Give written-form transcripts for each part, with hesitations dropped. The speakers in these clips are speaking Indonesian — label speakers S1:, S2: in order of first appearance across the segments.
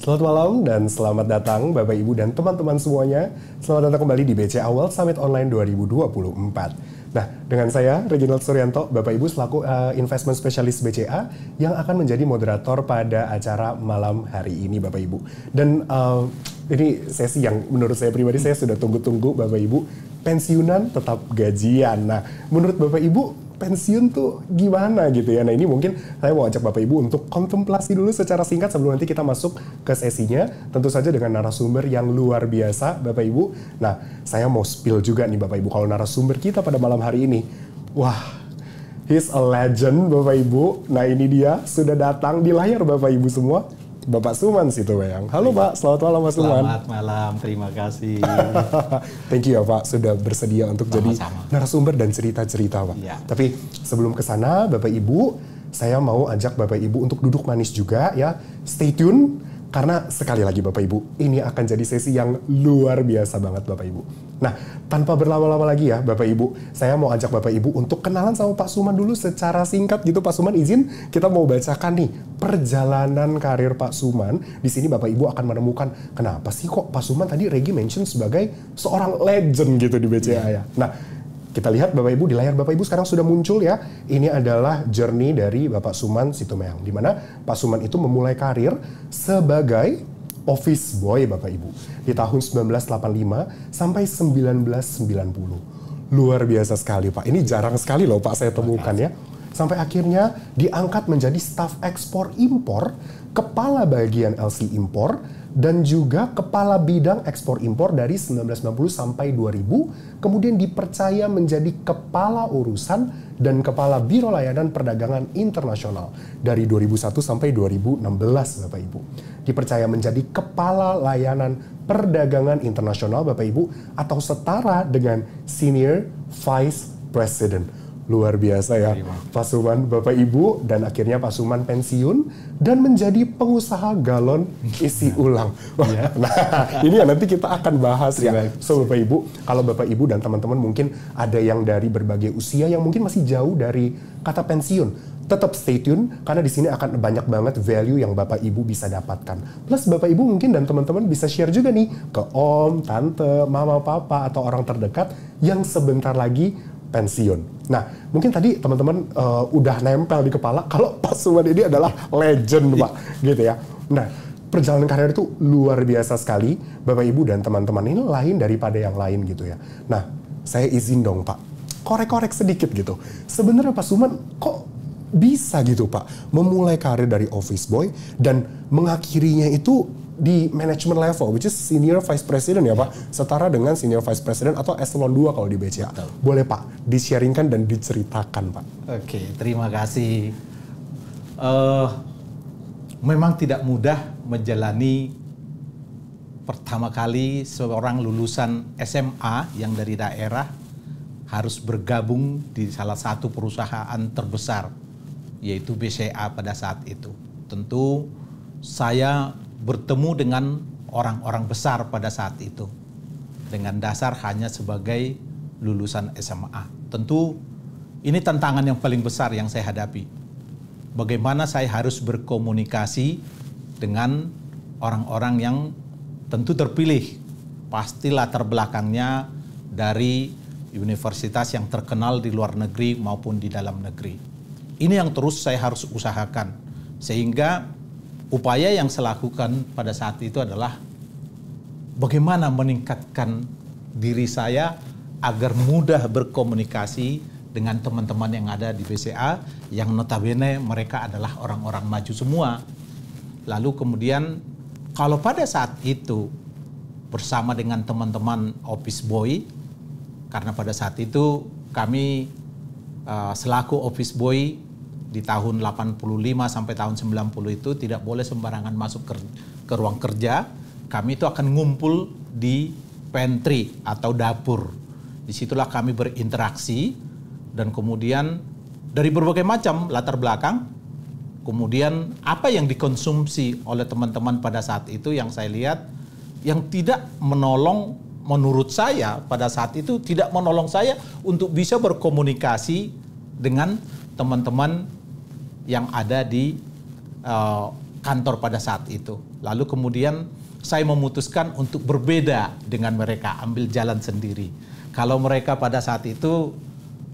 S1: Selamat malam dan selamat datang Bapak Ibu dan teman-teman semuanya. Selamat datang kembali di BCA World Summit Online 2024. Nah, dengan saya Reginald Suryanto, Bapak Ibu selaku Investment Specialist BCA yang akan menjadi moderator pada acara malam hari ini Bapak Ibu. Dan ini sesi yang menurut saya pribadi saya sudah tunggu-tunggu Bapak Ibu. Pensiunan tetap gajian. Nah, menurut Bapak Ibu pensiun tuh gimana gitu ya. Nah ini mungkin saya mau ajak Bapak Ibu untuk kontemplasi dulu secara singkat sebelum nanti kita masuk ke sesinya. Tentu saja dengan narasumber yang luar biasa Bapak Ibu. Nah saya mau spill juga nih Bapak Ibu kalau narasumber kita pada malam hari ini. Wah, he's a legend Bapak Ibu. Nah ini dia sudah datang di layar Bapak Ibu semua. Bapak Suman Situboyan. Halo Pak, selamat malam Mas Suman.
S2: Selamat malam, terima kasih.
S1: Thank you ya Pak, sudah bersedia untuk jadi narasumber dan cerita-cerita Pak.
S2: Ya.
S1: Tapi sebelum ke sana Bapak Ibu, saya mau ajak Bapak Ibu untuk duduk manis juga ya. Stay tune, karena sekali lagi Bapak Ibu, ini akan jadi sesi yang luar biasa banget Bapak Ibu. Nah, tanpa berlama-lama lagi ya Bapak Ibu, saya mau ajak Bapak Ibu untuk kenalan sama Pak Suman dulu secara singkat gitu. Pak Suman izin kita mau bacakan nih perjalanan karir Pak Suman. Di sini Bapak Ibu akan menemukan kenapa sih kok Pak Suman tadi Regi mention sebagai seorang legend gitu di BCA ya. Nah, kita lihat Bapak Ibu di layar Bapak Ibu sekarang sudah muncul ya. Ini adalah journey dari Bapak Suman Situboyan, di mana Pak Suman itu memulai karir sebagai office boy Bapak Ibu di tahun 1985 sampai 1990. Luar biasa sekali Pak. Ini jarang sekali loh Pak saya temukan ya. Sampai akhirnya diangkat menjadi staf ekspor impor, kepala bagian LC impor, dan juga kepala bidang ekspor impor dari 1990 sampai 2000, kemudian dipercaya menjadi kepala urusan dan kepala Biro Layanan Perdagangan Internasional dari 2001 sampai 2016 Bapak Ibu. Dipercaya menjadi kepala layanan perdagangan internasional Bapak Ibu atau setara dengan Senior Vice President. Luar biasa ya Pak Suman, Bapak Ibu, dan akhirnya Pak Suman pensiun dan menjadi pengusaha galon isi ulang. Wah, nah ini yang nanti kita akan bahas ya. So Bapak Ibu, kalau Bapak Ibu dan teman-teman mungkin ada yang dari berbagai usia yang mungkin masih jauh dari kata pensiun, tetap stay tune karena di sini akan banyak banget value yang Bapak Ibu bisa dapatkan. Plus Bapak Ibu mungkin dan teman-teman bisa share juga nih ke om, tante, mama, papa atau orang terdekat yang sebentar lagi pensiun. Nah, mungkin tadi teman-teman udah nempel di kepala kalau Pak Suman ini adalah legend, Pak, gitu ya. Nah, perjalanan karir itu luar biasa sekali, Bapak Ibu dan teman-teman ini lain daripada yang lain gitu ya. Nah, saya izin dong, Pak, korek-korek sedikit gitu. Sebenarnya Pak Suman kok bisa gitu, Pak, memulai karir dari office boy dan mengakhirinya itu di management level, which is Senior Vice President ya Pak, setara dengan Senior Vice President atau Eselon 2 kalau di BCA. Betul. Boleh Pak, di-sharingkan dan diceritakan Pak.
S2: Oke, terima kasih. Memang tidak mudah menjalani pertama kali seorang lulusan SMA yang dari daerah harus bergabung di salah satu perusahaan terbesar, yaitu BCA pada saat itu. Tentu saya bertemu dengan orang-orang besar pada saat itu dengan dasar hanya sebagai lulusan SMA. Tentu ini tantangan yang paling besar yang saya hadapi. Bagaimana saya harus berkomunikasi dengan orang-orang yang tentu terpilih, pasti latar belakangnya dari universitas yang terkenal di luar negeri maupun di dalam negeri. Ini yang terus saya harus usahakan, sehingga upaya yang saya lakukan pada saat itu adalah bagaimana meningkatkan diri saya agar mudah berkomunikasi dengan teman-teman yang ada di BCA yang notabene mereka adalah orang-orang maju semua. Lalu kemudian kalau pada saat itu bersama dengan teman-teman office boy, karena pada saat itu kami selaku office boy di tahun 85 sampai tahun 90 itu tidak boleh sembarangan masuk ke ruang kerja. Kami itu akan ngumpul di pantry atau dapur. Disitulah kami berinteraksi dan kemudian dari berbagai macam latar belakang. Kemudian apa yang dikonsumsi oleh teman-teman pada saat itu yang saya lihat yang tidak menolong, menurut saya pada saat itu tidak menolong saya untuk bisa berkomunikasi dengan teman-teman yang ada di kantor pada saat itu. Lalu kemudian saya memutuskan untuk berbeda dengan mereka, ambil jalan sendiri. Kalau mereka pada saat itu,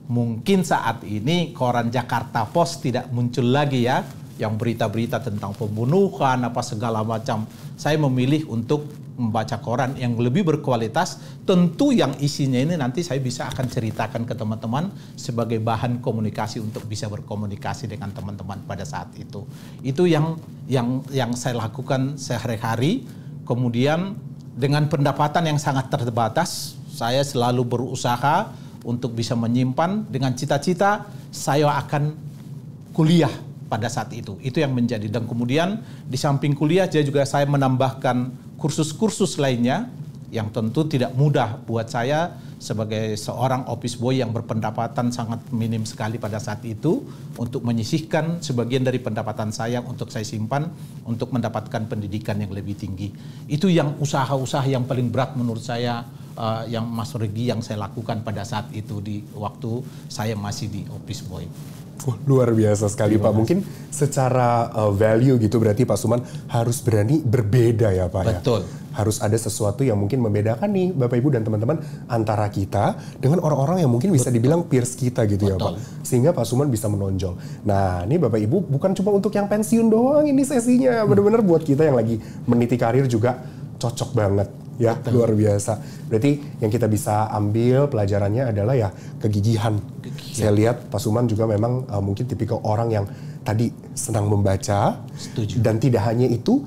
S2: mungkin saat ini koran Jakarta Post tidak muncul lagi ya, yang berita-berita tentang pembunuhan, apa segala macam. Saya memilih untuk membaca koran yang lebih berkualitas, tentu yang isinya ini nanti saya bisa akan ceritakan ke teman-teman sebagai bahan komunikasi untuk bisa berkomunikasi dengan teman-teman pada saat itu. Itu yang saya lakukan sehari-hari. Kemudian dengan pendapatan yang sangat terbatas, saya selalu berusaha untuk bisa menyimpan dengan cita-cita saya akan kuliah pada saat itu. Itu yang menjadi. Dan kemudian di samping kuliah saya menambahkan kursus-kursus lainnya yang tentu tidak mudah buat saya sebagai seorang office boy yang berpendapatan sangat minim sekali pada saat itu untuk menyisihkan sebagian dari pendapatan saya untuk saya simpan untuk mendapatkan pendidikan yang lebih tinggi. Itu yang usaha-usaha yang paling berat menurut saya yang Mas Regi yang saya lakukan pada saat itu di waktu saya masih di office boy.
S1: Luar biasa sekali Pak. Mungkin secara value gitu berarti Pak Suman harus berani berbeda ya Pak.
S2: Betul.
S1: Ya? Harus ada sesuatu yang mungkin membedakan nih Bapak Ibu dan teman-teman antara kita dengan orang-orang yang mungkin bisa dibilang peers kita gitu. Betul. Ya Pak. Sehingga Pak Suman bisa menonjol. Nah ini Bapak Ibu bukan cuma untuk yang pensiun doang ini sesinya. Benar-benar buat kita yang lagi meniti karir juga cocok banget. Ya, betul. Luar biasa. Berarti yang kita bisa ambil pelajarannya adalah ya kegigihan. Saya lihat Pak Suman juga memang mungkin tipikal orang yang tadi senang membaca.
S2: Setuju.
S1: Dan tidak hanya itu,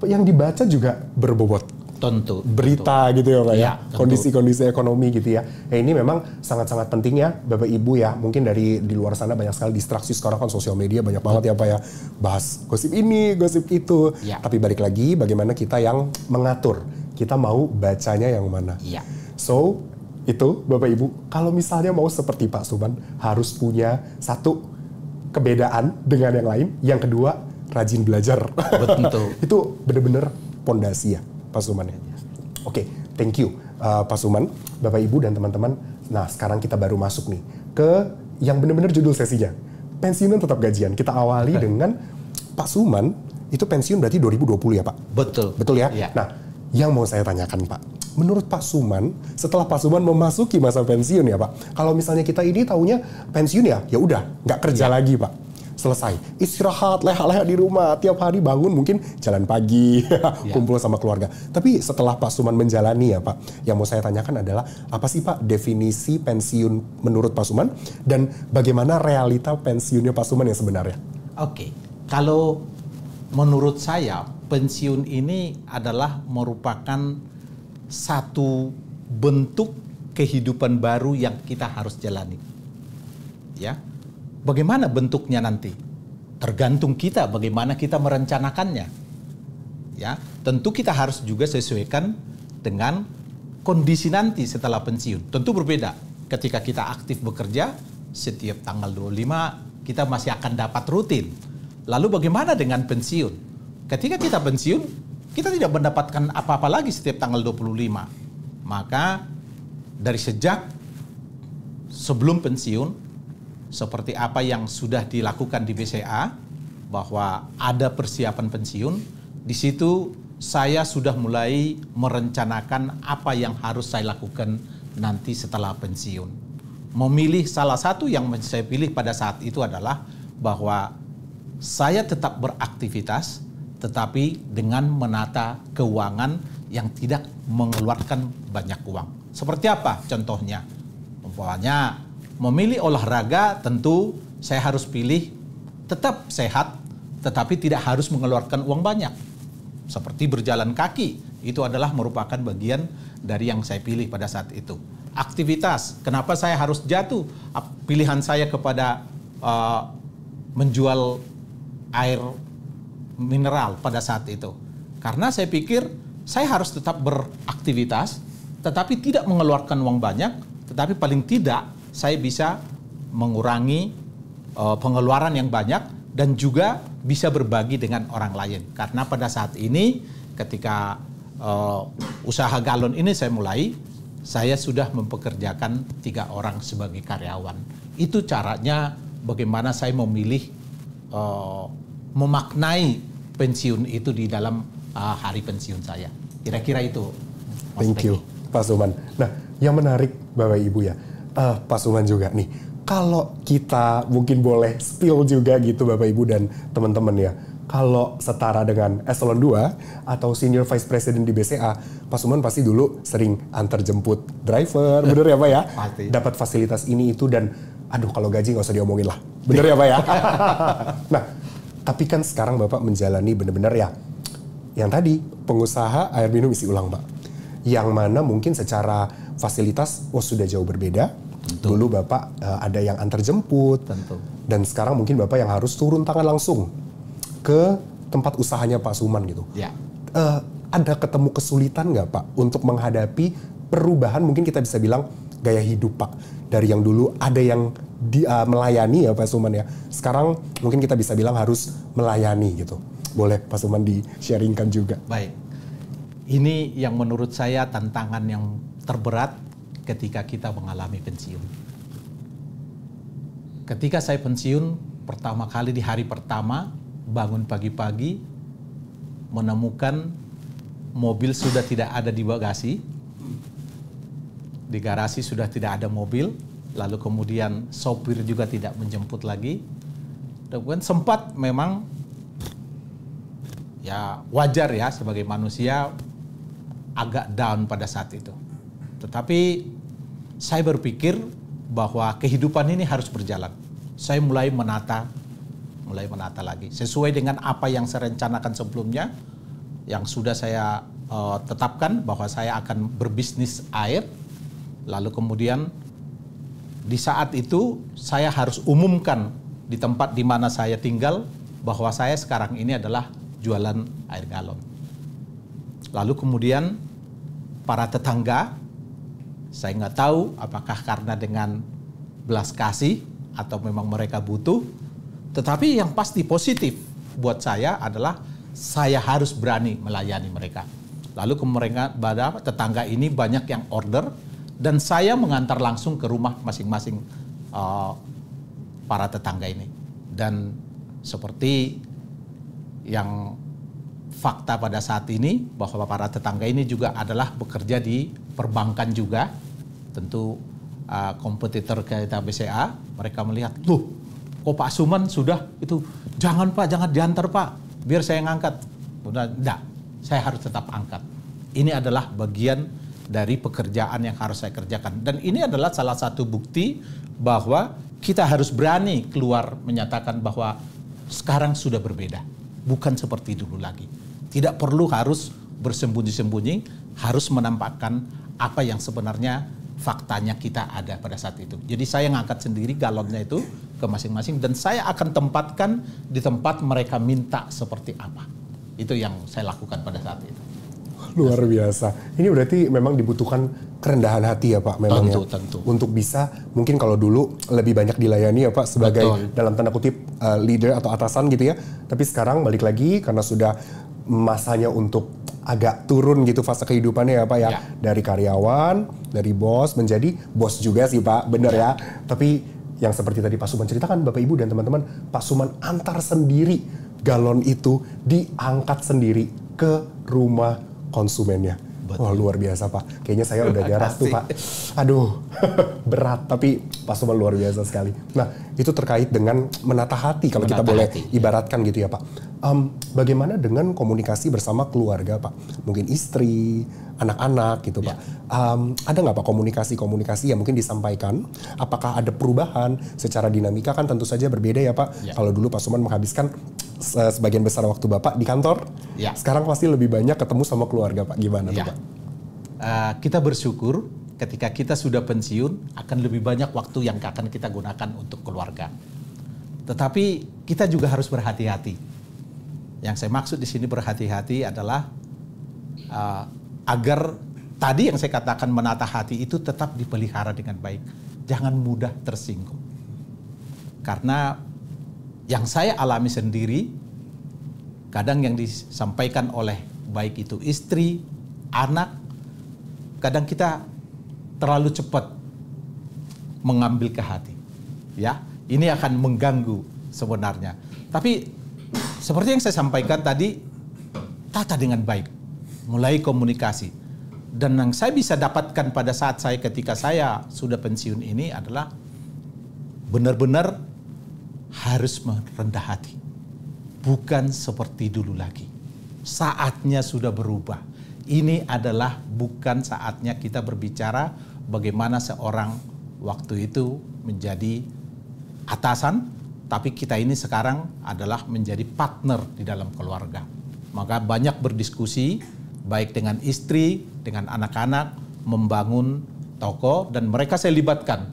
S1: yang dibaca juga berbobot.
S2: Tentu.
S1: Berita tentu. Gitu ya Pak ya. Kondisi-kondisi ekonomi gitu ya. Nah, ini memang sangat-sangat penting ya Bapak Ibu ya. Mungkin di luar sana banyak sekali distraksi sekarang kan sosial media banyak banget ya Pak ya. Bahas gosip ini, gosip itu. Ya. Tapi balik lagi bagaimana kita yang mengatur. Kita mau bacanya yang mana.
S2: Ya.
S1: So, itu Bapak Ibu, kalau misalnya mau seperti Pak Suman, harus punya satu kebedaan dengan yang lain. Yang kedua, rajin belajar.
S2: Betul.
S1: Itu benar-benar pondasi ya Pak Suman. Oke, thank you Pak Suman, Bapak Ibu dan teman-teman. Nah, sekarang kita baru masuk nih ke yang benar-benar judul sesinya. Pensiunan tetap gajian. Kita awali dengan Pak Suman, itu pensiun berarti 2020 ya Pak?
S2: Betul.
S1: Betul ya? Ya. Nah, yang mau saya tanyakan Pak, menurut Pak Suman, setelah Pak Suman memasuki masa pensiun ya Pak, kalau misalnya kita ini taunya pensiun ya udah nggak kerja lagi Pak, selesai, istirahat, leha-leha di rumah, tiap hari bangun mungkin jalan pagi, kumpul sama keluarga. Tapi setelah Pak Suman menjalani ya Pak, yang mau saya tanyakan adalah apa sih Pak definisi pensiun menurut Pak Suman dan bagaimana realita pensiunnya Pak Suman yang sebenarnya?
S2: Oke, kalau menurut saya pensiun ini adalah merupakan satu bentuk kehidupan baru yang kita harus jalani. Ya. Bagaimana bentuknya nanti? Tergantung kita bagaimana kita merencanakannya. Ya, tentu kita harus juga sesuaikan dengan kondisi nanti setelah pensiun. Tentu berbeda. Ketika kita aktif bekerja, setiap tanggal 25 kita masih akan dapat rutin. Lalu bagaimana dengan pensiun? Ketika kita pensiun, kita tidak mendapatkan apa-apa lagi setiap tanggal 25. Maka dari sejak sebelum pensiun, seperti apa yang sudah dilakukan di BCA, bahwa ada persiapan pensiun, di situ saya sudah mulai merencanakan apa yang harus saya lakukan nanti setelah pensiun. Memilih salah satu yang saya pilih pada saat itu adalah bahwa saya tetap beraktivitas, tetapi dengan menata keuangan yang tidak mengeluarkan banyak uang. Seperti apa contohnya? Umpamanya memilih olahraga, tentu saya harus pilih tetap sehat, tetapi tidak harus mengeluarkan uang banyak. Seperti berjalan kaki, itu adalah merupakan bagian dari yang saya pilih pada saat itu. Aktivitas, kenapa saya harus jatuh? Pilihan saya kepada menjual air mineral pada saat itu. Karena saya pikir saya harus tetap beraktivitas, tetapi tidak mengeluarkan uang banyak, tetapi paling tidak saya bisa mengurangi pengeluaran yang banyak dan juga bisa berbagi dengan orang lain. Karena pada saat ini ketika usaha galon ini saya mulai, saya sudah mempekerjakan 3 orang sebagai karyawan. Itu caranya bagaimana saya memilih memaknai pensiun itu di dalam hari pensiun saya. Kira-kira itu. Mas
S1: Thank you, Pak Suman. Nah, yang menarik Bapak Ibu ya, Pak Suman juga nih, kalau kita mungkin boleh spill juga gitu Bapak Ibu dan teman-teman ya, kalau setara dengan eselon 2 atau senior vice president di BCA, Pak Suman pasti dulu sering antar jemput driver, bener ya Pak ya?
S2: Pasti.
S1: Dapat fasilitas ini itu dan aduh kalau gaji nggak usah diomongin lah, bener ya Pak ya? Nah, tapi kan sekarang Bapak menjalani bener-bener ya, yang tadi pengusaha air minum isi ulang Pak, yang mana mungkin secara fasilitas sudah jauh berbeda.
S2: Tentu.
S1: Dulu Bapak ada yang antar jemput,
S2: Tentu.
S1: dan sekarang mungkin Bapak yang harus turun tangan langsung ke tempat usahanya Pak Suman gitu.
S2: Ya.
S1: Ada ketemu kesulitan nggak Pak untuk menghadapi perubahan, mungkin kita bisa bilang gaya hidup Pak, dari yang dulu ada yang melayani ya Pak Suman ya, sekarang mungkin kita bisa bilang harus melayani gitu. Boleh Pak Suman di-sharingkan juga.
S2: Baik. Ini yang menurut saya tantangan yang terberat ketika kita mengalami pensiun. Ketika saya pensiun, pertama kali di hari pertama, bangun pagi-pagi, menemukan mobil sudah tidak ada di bagasi, di garasi sudah tidak ada mobil, lalu kemudian sopir juga tidak menjemput lagi. Dan sempat memang ya wajar ya sebagai manusia agak down pada saat itu. Tetapi saya berpikir bahwa kehidupan ini harus berjalan. Saya mulai menata lagi sesuai dengan apa yang saya rencanakan sebelumnya, yang sudah saya tetapkan bahwa saya akan berbisnis air. Lalu kemudian di saat itu saya harus umumkan di tempat di mana saya tinggal bahwa saya sekarang ini adalah jualan air galon. Lalu kemudian para tetangga, saya nggak tahu apakah karena dengan belas kasih atau memang mereka butuh, tetapi yang pasti positif buat saya adalah saya harus berani melayani mereka. Lalu ke mereka, tetangga ini banyak yang order dan saya mengantar langsung ke rumah masing-masing para tetangga ini. Dan seperti yang fakta pada saat ini bahwa para tetangga ini juga adalah bekerja di perbankan juga, tentu kompetitor kita BCA. Mereka melihat, loh kok Pak Suman sudah itu, jangan Pak, jangan diantar Pak, biar saya ngangkat. Enggak, saya harus tetap angkat. Ini adalah bagian dari pekerjaan yang harus saya kerjakan. Dan ini adalah salah satu bukti bahwa kita harus berani keluar menyatakan bahwa sekarang sudah berbeda. Bukan seperti dulu lagi. Tidak perlu harus bersembunyi-sembunyi, harus menampakkan apa yang sebenarnya faktanya kita ada pada saat itu. Jadi saya ngangkat sendiri galonnya itu ke masing-masing dan saya akan tempatkan di tempat mereka minta seperti apa. Itu yang saya lakukan pada saat itu.
S1: Luar biasa. Ini berarti memang dibutuhkan kerendahan hati ya Pak, memang
S2: tentu.
S1: Untuk bisa, mungkin kalau dulu lebih banyak dilayani ya Pak sebagai dalam tanda kutip leader atau atasan gitu ya. Tapi sekarang balik lagi karena sudah masanya untuk agak turun gitu fase kehidupannya ya Pak ya. Dari karyawan, dari bos menjadi bos juga sih Pak, bener ya. Tapi yang seperti tadi Pak Suman ceritakan Bapak Ibu dan teman-teman, Pak Suman antar sendiri galon itu, diangkat sendiri ke rumah konsumennya. Wah luar biasa Pak. Kayaknya saya udah nyarah tuh Pak. Aduh berat, tapi Pak Suman luar biasa sekali. Nah itu terkait dengan menata hati kalau kita boleh ibaratkan gitu ya Pak. Bagaimana dengan komunikasi bersama keluarga Pak? Mungkin istri, anak-anak gitu Pak. Ada nggak Pak komunikasi-komunikasi yang mungkin disampaikan? Apakah ada perubahan secara dinamika? Kan tentu saja berbeda ya Pak. Kalau dulu Pak Suman menghabiskan sebagian besar waktu Bapak di kantor, sekarang pasti lebih banyak ketemu sama keluarga Pak. Gimana tuh Pak?
S2: Kita bersyukur ketika kita sudah pensiun akan lebih banyak waktu yang akan kita gunakan untuk keluarga. Tetapi kita juga harus berhati-hati. Yang saya maksud di sini berhati-hati adalah agar tadi yang saya katakan menata hati itu tetap dipelihara dengan baik. Jangan mudah tersinggung. Karena yang saya alami sendiri, kadang yang disampaikan oleh baik itu istri, anak, kadang kita terlalu cepat mengambil ke hati. Ya, ini akan mengganggu sebenarnya. Tapi seperti yang saya sampaikan tadi, tata dengan baik, mulai komunikasi. Dan yang saya bisa dapatkan pada saat ketika saya sudah pensiun ini adalah benar-benar harus merendah hati. Bukan seperti dulu lagi. Saatnya sudah berubah. Ini adalah bukan saatnya kita berbicara bagaimana seorang waktu itu menjadi atasan, tapi kita ini sekarang adalah menjadi partner di dalam keluarga. Maka banyak berdiskusi, baik dengan istri, dengan anak-anak, membangun toko, dan mereka saya libatkan.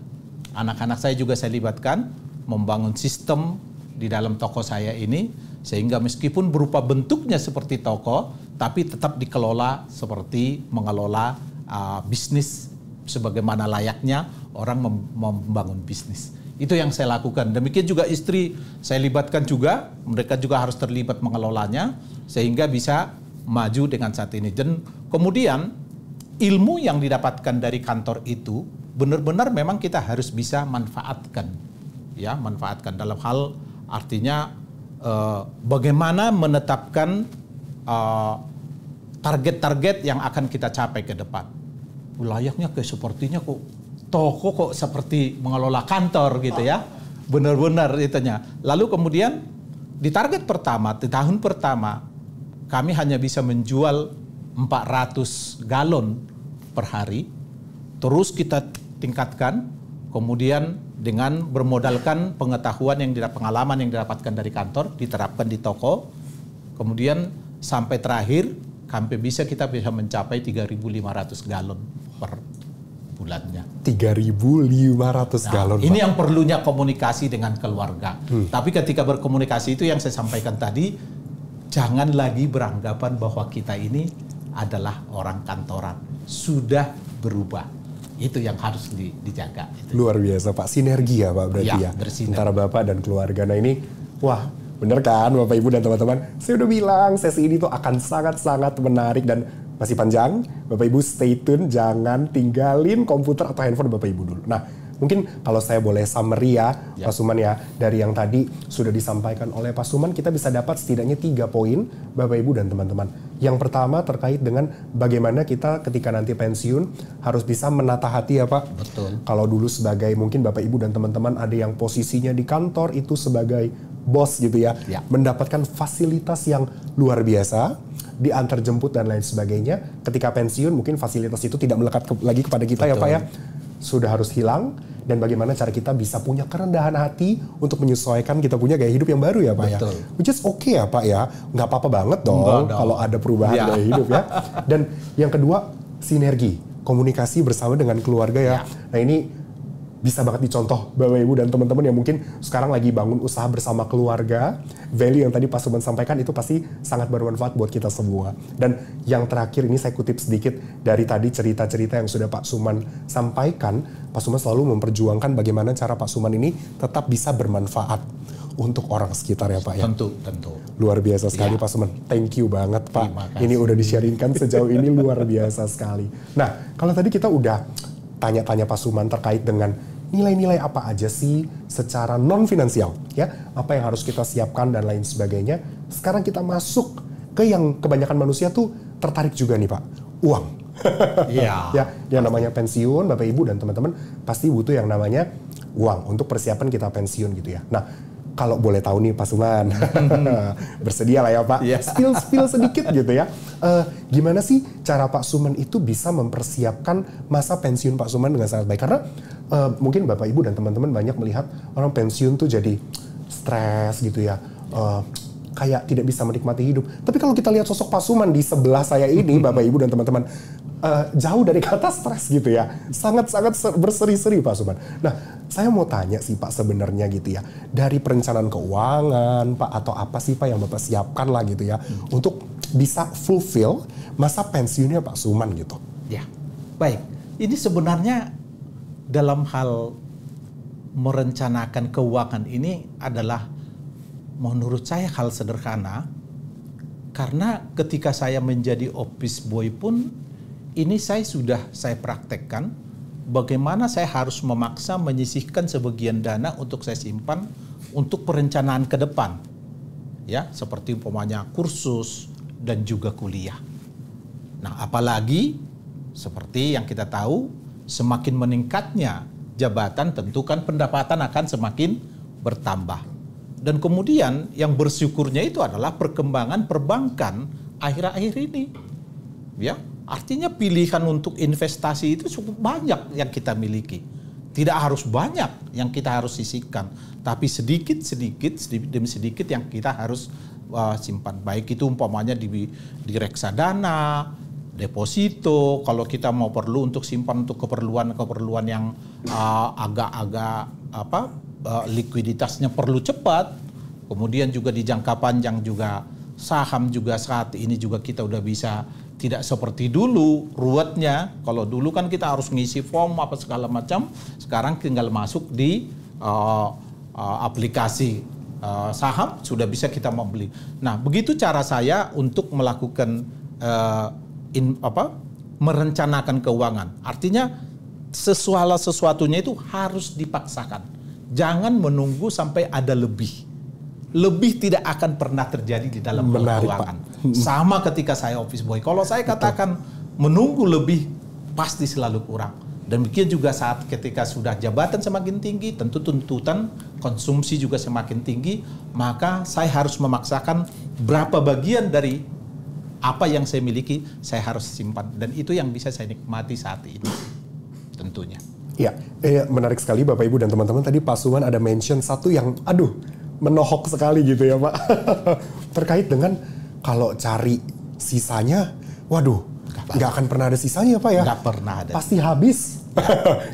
S2: Anak-anak saya juga saya libatkan, membangun sistem di dalam toko saya ini, sehingga meskipun berupa bentuknya seperti toko, tapi tetap dikelola seperti mengelola bisnis sebagaimana layaknya orang membangun bisnis. Itu yang saya lakukan. Demikian juga istri saya libatkan juga, mereka juga harus terlibat mengelolanya, sehingga bisa maju dengan saat ini. Dan kemudian ilmu yang didapatkan dari kantor itu benar-benar memang kita harus bisa manfaatkan, ya, manfaatkan dalam hal artinya bagaimana menetapkan target-target yang akan kita capai ke depan. Layaknya kayak sepertinya kok toko kok seperti mengelola kantor gitu ya, benar-benar itunya. Lalu kemudian di target pertama, di tahun pertama kami hanya bisa menjual 400 galon per hari. Terus kita tingkatkan, kemudian dengan bermodalkan pengetahuan pengalaman yang didapatkan dari kantor, diterapkan di toko. Kemudian sampai terakhir kita bisa mencapai 3.500 galon per bulannya.
S1: 3.500 galon.
S2: Ini yang perlunya komunikasi dengan keluarga. Tapi ketika berkomunikasi itu yang saya sampaikan tadi, jangan lagi beranggapan bahwa kita ini adalah orang kantoran. Sudah berubah. Itu yang harus dijaga.
S1: Luar biasa Pak, sinergi ya Pak berarti ya antara Bapak dan keluarga. Nah ini, wah bener kan Bapak Ibu dan teman-teman, saya udah bilang sesi ini tuh akan sangat-sangat menarik dan masih panjang. Bapak Ibu stay tune, jangan tinggalin komputer atau handphone Bapak Ibu dulu. Nah mungkin kalau saya boleh summary ya Pak Suman ya, dari yang tadi sudah disampaikan oleh Pak Suman, kita bisa dapat setidaknya 3 poin Bapak Ibu dan teman-teman. Yang pertama terkait dengan bagaimana kita ketika nanti pensiun harus bisa menata hati ya Pak.
S2: Betul.
S1: Kalau dulu sebagai mungkin Bapak Ibu dan teman-teman ada yang posisinya di kantor itu sebagai bos gitu ya, mendapatkan fasilitas yang luar biasa, diantar jemput dan lain sebagainya. Ketika pensiun mungkin fasilitas itu tidak melekat lagi kepada kita. Betul. Ya Pak ya. Sudah harus hilang, dan bagaimana cara kita bisa punya kerendahan hati untuk menyesuaikan kita punya gaya hidup yang baru ya Pak. Betul. Ya. Which is okay ya Pak ya, nggak apa-apa banget dong kalau ada perubahan gaya hidup ya. Dan yang kedua, sinergi, komunikasi bersama dengan keluarga ya. Nah ini bisa banget dicontoh Bapak Ibu dan teman-teman yang mungkin sekarang lagi bangun usaha bersama keluarga. Value yang tadi Pak Suman sampaikan itu pasti sangat bermanfaat buat kita semua. Dan yang terakhir ini saya kutip sedikit dari tadi cerita-cerita yang sudah Pak Suman sampaikan. Pak Suman selalu memperjuangkan bagaimana cara Pak Suman ini tetap bisa bermanfaat untuk orang sekitar ya Pak ya.
S2: Tentu.
S1: Luar biasa sekali Pak Suman. Thank you banget Pak. Ini udah di-sharingkan sejauh ini luar biasa sekali. Nah kalau tadi kita udah tanya-tanya Pak Suman terkait dengan nilai-nilai apa aja sih secara non-finansial ya, apa yang harus kita siapkan dan lain sebagainya. Sekarang kita masuk ke yang kebanyakan manusia tuh tertarik juga nih Pak, uang. Ya, yang namanya pensiun, Bapak Ibu dan teman-teman pasti butuh yang namanya uang untuk persiapan kita pensiun gitu ya. Nah kalau boleh tahu nih Pak Suman, bersedia lah ya Pak, spill sedikit gitu ya. Gimana sih cara Pak Suman itu bisa mempersiapkan masa pensiun Pak Suman dengan sangat baik? Karena mungkin Bapak Ibu dan teman-teman banyak melihat orang pensiun tuh jadi stres gitu ya, kayak tidak bisa menikmati hidup. Tapi kalau kita lihat sosok Pak Suman di sebelah saya ini, Bapak Ibu dan teman-teman, jauh dari kata stres gitu ya, sangat-sangat berseri-seri Pak Suman. Nah saya mau tanya sih Pak sebenarnya gitu ya, dari perencanaan keuangan Pak atau apa sih Pak yang Bapak siapkan lah gitu ya, untuk bisa fulfill masa pensiunnya Pak Suman gitu.
S2: Ya, baik. Ini sebenarnya dalam hal merencanakan keuangan ini adalah menurut saya hal sederhana. Karena ketika saya menjadi office boy pun ini saya praktekkan bagaimana saya harus memaksa menyisihkan sebagian dana untuk saya simpan untuk perencanaan ke depan. ya, seperti umpamanya kursus dan juga kuliah. Nah, apalagi seperti yang kita tahu, semakin meningkatnya jabatan, tentu kan pendapatan akan semakin bertambah. Dan kemudian yang bersyukurnya itu adalah perkembangan perbankan akhir-akhir ini. Ya, artinya pilihan untuk investasi itu cukup banyak yang kita miliki. Tidak harus banyak yang kita harus sisihkan, tapi sedikit demi sedikit yang kita harus simpan. Baik itu umpamanya di reksadana, deposito, kalau kita mau perlu untuk simpan untuk keperluan yang agak-agak likuiditasnya perlu cepat. Kemudian juga di jangka panjang juga saham juga saat ini juga kita udah bisa tidak seperti dulu ruwetnya. Kalau dulu kan kita harus ngisi form apa segala macam, sekarang tinggal masuk di aplikasi saham sudah bisa kita membeli. Nah, begitu cara saya untuk melakukan merencanakan keuangan. Artinya sesuatunya itu harus dipaksakan. Jangan menunggu sampai ada lebih. Lebih tidak akan pernah terjadi di dalam keuangan. Sama ketika saya office boy. Kalau saya katakan menunggu lebih, pasti selalu kurang. Demikian juga saat ketika sudah jabatan semakin tinggi, tentu tuntutan konsumsi juga semakin tinggi, maka saya harus memaksakan berapa bagian dari apa yang saya miliki, saya harus simpan. Dan itu yang bisa saya nikmati saat ini, tentunya.
S1: Ya, menarik sekali Bapak Ibu dan teman-teman. Tadi Pak Suman ada mention satu yang, menohok sekali gitu ya Pak. Terkait dengan kalau cari sisanya, nggak akan pernah ada sisanya Pak ya?
S2: Nggak pernah ada.
S1: Pasti habis.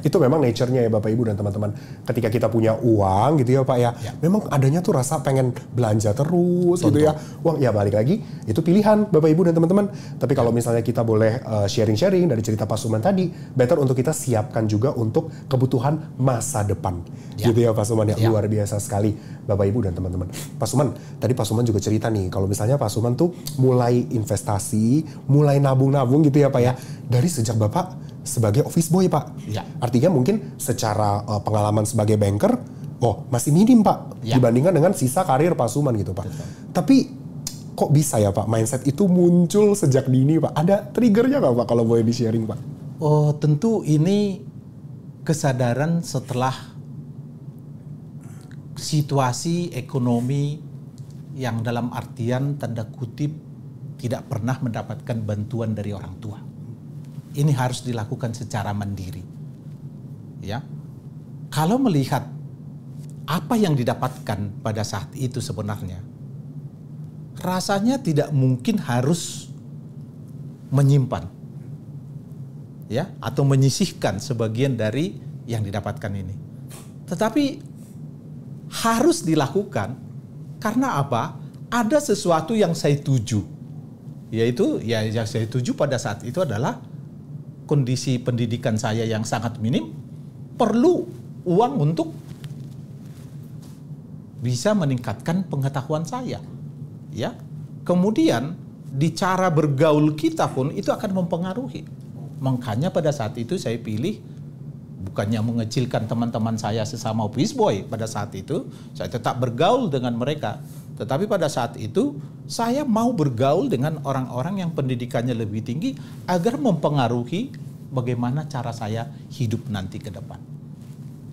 S1: Itu memang nature-nya ya Bapak Ibu dan teman-teman. Ketika kita punya uang gitu ya Pak ya, memang adanya tuh rasa pengen belanja terus gitu ya. Uang ya balik lagi, itu pilihan Bapak Ibu dan teman-teman. Tapi kalau misalnya kita boleh sharing-sharing dari cerita Pak Suman tadi, better untuk kita siapkan juga untuk kebutuhan masa depan. Gitu ya Pak Suman ya, luar biasa sekali Bapak Ibu dan teman-teman. Pak Suman, tadi Pak Suman juga cerita nih, kalau misalnya Pak Suman tuh mulai investasi, mulai nabung-nabung gitu ya Pak ya, dari sejak Bapak sebagai office boy Pak. Artinya mungkin secara pengalaman sebagai banker, masih minim Pak dibandingkan dengan sisa karir Pak Suman gitu Pak. Tapi kok bisa ya Pak mindset itu muncul sejak dini Pak? Ada triggernya nggak Pak kalau boleh di-sharing Pak?
S2: Oh, tentu ini kesadaran setelah situasi ekonomi yang dalam artian tanda kutip tidak pernah mendapatkan bantuan dari orang tua. Ini harus dilakukan secara mandiri. Ya. Kalau melihat apa yang didapatkan pada saat itu sebenarnya, rasanya tidak mungkin harus menyimpan. Ya, atau menyisihkan sebagian dari yang didapatkan ini. Tetapi harus dilakukan karena apa? Ada sesuatu yang saya tuju. Yaitu yang saya tuju pada saat itu adalah kondisi pendidikan saya yang sangat minim, perlu uang untuk bisa meningkatkan pengetahuan saya. Ya. Kemudian di cara bergaul kita pun itu akan mempengaruhi. Makanya pada saat itu saya pilih bukannya mengecilkan teman-teman saya sesama office boy pada saat itu, saya tetap bergaul dengan mereka. Tetapi pada saat itu saya mau bergaul dengan orang-orang yang pendidikannya lebih tinggi agar mempengaruhi bagaimana cara saya hidup nanti ke depan.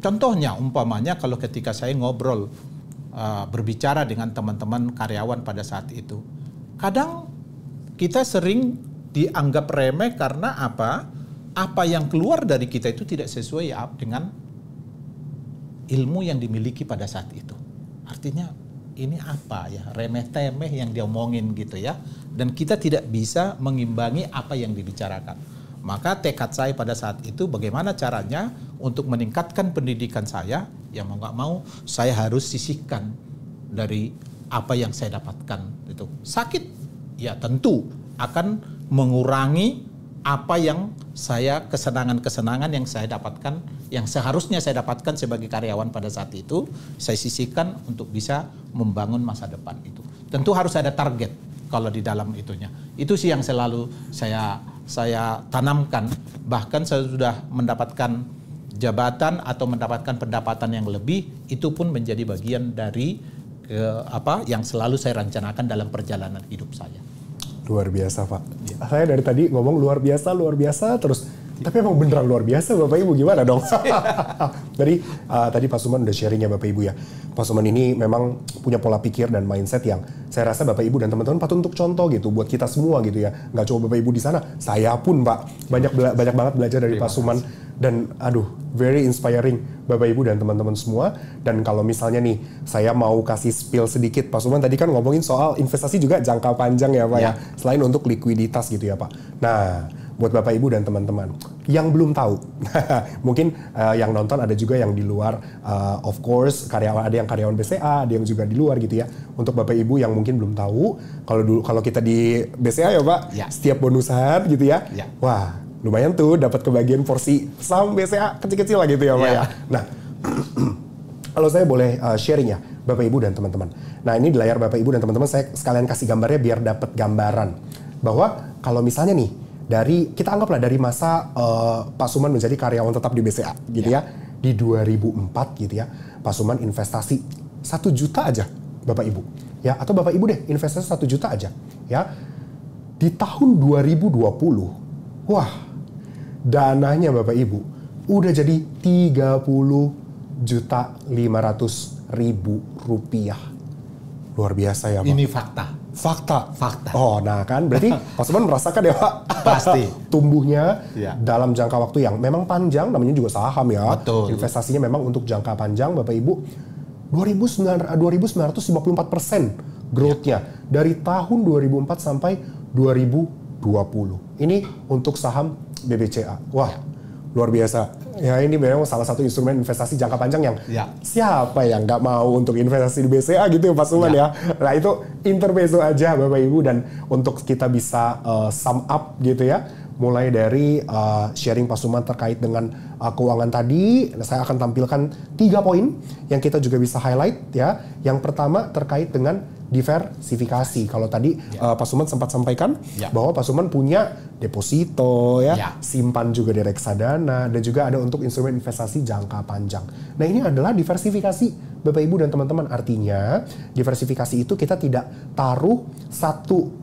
S2: Contohnya umpamanya kalau ketika saya ngobrol berbicara dengan teman-teman karyawan pada saat itu, kadang kita sering dianggap remeh karena apa? Apa yang keluar dari kita itu tidak sesuai dengan ilmu yang dimiliki pada saat itu. Artinya ini apa ya, remeh-temeh yang diomongin gitu ya. Dan kita tidak bisa mengimbangi apa yang dibicarakan. Maka tekad saya pada saat itu bagaimana caranya untuk meningkatkan pendidikan saya, ya mau nggak mau saya harus sisihkan dari apa yang saya dapatkan. Itu sakit, ya tentu akan mengurangi apa yang saya, kesenangan-kesenangan yang saya dapatkan, yang seharusnya saya dapatkan sebagai karyawan pada saat itu, saya sisihkan untuk bisa membangun masa depan itu. Tentu harus ada target kalau di dalam itunya. Itu sih yang selalu saya tanamkan. Bahkan saya sudah mendapatkan jabatan atau mendapatkan pendapatan yang lebih, itu pun menjadi bagian dari yang selalu saya rencanakan dalam perjalanan hidup saya.
S1: Luar biasa, Pak. Saya dari tadi ngomong luar biasa terus. Tapi emang beneran luar biasa, Bapak Ibu, gimana dong? Tadi Pak Suman udah sharing ya, Bapak Ibu ya. Pak Suman ini memang punya pola pikir dan mindset yang saya rasa Bapak Ibu dan teman-teman patut untuk contoh gitu buat kita semua gitu ya. Nggak cuma Bapak Ibu di sana, saya pun Pak banyak banget belajar dari Pak Suman. Dan very inspiring Bapak Ibu dan teman-teman semua. Dan kalau misalnya nih saya mau kasih spill sedikit, Pak Suman tadi kan ngomongin soal investasi juga jangka panjang ya Pak ya. Selain untuk likuiditas gitu ya Pak. Nah, buat Bapak Ibu dan teman-teman yang belum tahu, mungkin yang nonton ada juga yang di luar, of course ada yang karyawan BCA, ada yang juga di luar gitu ya. Untuk Bapak Ibu yang mungkin belum tahu, kalau kita di BCA ya Pak, setiap bonusan gitu ya, wah lumayan tuh dapat kebagian porsi saham BCA kecil-kecil lah gitu ya Pak ya. Nah, kalau saya boleh sharing ya Bapak Ibu dan teman-teman. Nah ini di layar Bapak Ibu dan teman-teman saya sekalian kasih gambarnya biar dapat gambaran bahwa kalau misalnya nih kita anggaplah dari masa Pak Suman menjadi karyawan tetap di BCA gitu ya. Di 2004 gitu ya. Pak Suman investasi 1 juta aja Bapak Ibu. Ya, atau Bapak Ibu deh investasi 1 juta aja ya. Di tahun 2020, wah, dananya Bapak Ibu udah jadi 30.500.000 rupiah. Luar biasa ya Pak.
S2: Ini fakta. Oh, nah kan berarti Pak Suman merasakan ya Pak.
S3: Pasti.
S1: Tumbuhnya dalam jangka waktu yang memang panjang, namanya juga saham ya.
S3: Betul.
S1: Investasinya memang untuk jangka panjang Bapak Ibu. 2.954% growth-nya dari tahun 2004 sampai 2020. Ini untuk saham BBCA. Wah, luar biasa. Ya ini memang salah satu instrumen investasi jangka panjang yang siapa yang nggak mau untuk investasi di BCA gitu Pak Suman ya. Nah itu intermezzo aja Bapak Ibu, dan untuk kita bisa sum up gitu ya. Mulai dari sharing Pak Suman terkait dengan keuangan tadi, saya akan tampilkan 3 poin yang kita juga bisa highlight ya. Yang pertama terkait dengan diversifikasi. Kalau tadi Pak Suman sempat sampaikan bahwa Pak Suman punya deposito ya, simpan juga di reksadana, dan juga ada untuk instrumen investasi jangka panjang. Nah ini adalah diversifikasi Bapak Ibu dan teman-teman. Artinya diversifikasi itu kita tidak taruh satu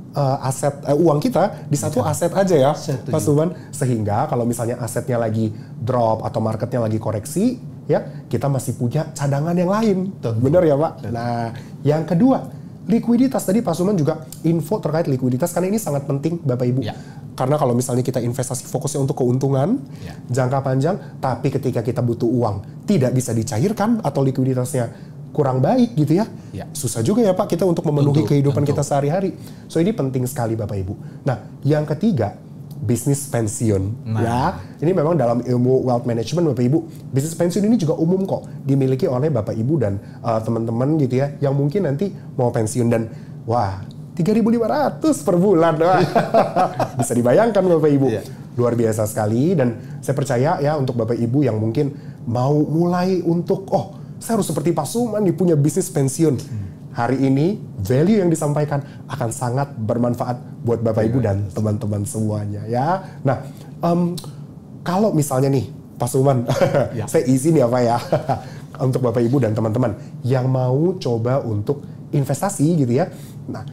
S1: uang kita di satu aset aja ya Pak Suman, sehingga kalau misalnya asetnya lagi drop atau marketnya lagi koreksi ya, kita masih punya cadangan yang lain. Benar ya Pak? Nah yang kedua, likuiditas. Tadi Pak Suman juga info terkait likuiditas, karena ini sangat penting Bapak Ibu. Karena kalau misalnya kita investasi fokusnya untuk keuntungan jangka panjang, tapi ketika kita butuh uang tidak bisa dicairkan atau likuiditasnya kurang baik gitu ya, susah juga ya Pak kita untuk memenuhi kehidupan kita sehari-hari. So ini penting sekali Bapak Ibu. Nah yang ketiga, bisnis pensiun. Ya, ini memang dalam ilmu wealth management Bapak Ibu, bisnis pensiun ini juga umum kok dimiliki oleh Bapak Ibu dan teman-teman gitu ya, yang mungkin nanti mau pensiun. Dan wah, 3.500 per bulan. Bisa dibayangkan Bapak Ibu. Luar biasa sekali. Dan saya percaya ya untuk Bapak Ibu yang mungkin mau mulai untuk saya harus seperti Pak Suman nih punya bisnis pensiun. Hari ini value yang disampaikan akan sangat bermanfaat buat Bapak Ibu dan teman-teman semuanya ya. Nah, kalau misalnya nih Pak Suman, saya izin ya Pak ya, untuk Bapak Ibu dan teman-teman yang mau coba untuk investasi gitu ya. Nah,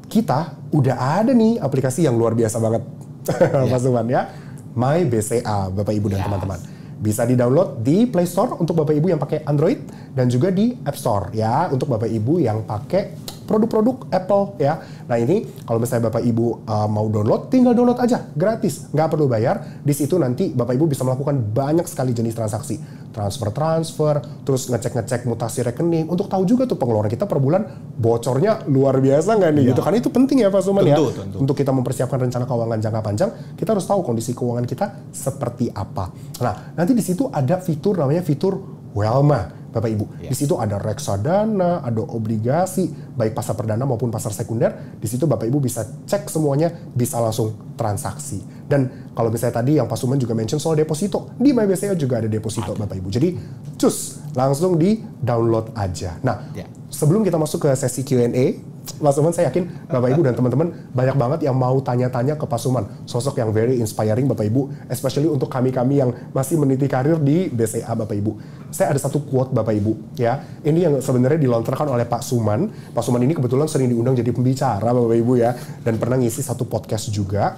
S1: kita udah ada nih aplikasi yang luar biasa banget Pak Suman ya, My BCA Bapak Ibu dan teman-teman. Bisa di-download di Play Store untuk Bapak Ibu yang pakai Android, dan juga di App Store ya untuk Bapak Ibu yang pakai produk-produk Apple ya. Nah ini kalau misalnya Bapak Ibu mau download, tinggal download aja gratis, nggak perlu bayar. Di situ nanti Bapak Ibu bisa melakukan banyak sekali jenis transaksi, transfer, terus ngecek mutasi rekening untuk tahu juga tuh pengeluaran kita per bulan bocornya luar biasa nggak nih gitu. Kan itu penting ya Pak Suman ya. Untuk kita mempersiapkan rencana keuangan jangka panjang, kita harus tahu kondisi keuangan kita seperti apa. Nah nanti di situ ada fitur namanya fitur Welma Bapak Ibu. Di situ ada reksadana, ada obligasi, baik pasar perdana maupun pasar sekunder. Di situ Bapak Ibu bisa cek semuanya, bisa langsung transaksi. Dan kalau misalnya tadi yang Pak Suman juga mention soal deposito, di MyBCA juga ada deposito Bapak Ibu. Jadi cus, langsung di download aja. Nah, sebelum kita masuk ke sesi Q&A, Pak Suman, saya yakin Bapak Ibu dan teman-teman banyak banget yang mau tanya-tanya ke Pak Suman. Sosok yang very inspiring Bapak Ibu, especially untuk kami-kami yang masih meniti karir di BCA Bapak Ibu. Saya ada satu quote Bapak Ibu, ya. Ini yang sebenarnya dilontarkan oleh Pak Suman. Pak Suman ini kebetulan sering diundang jadi pembicara Bapak Ibu ya, dan pernah ngisi satu podcast juga.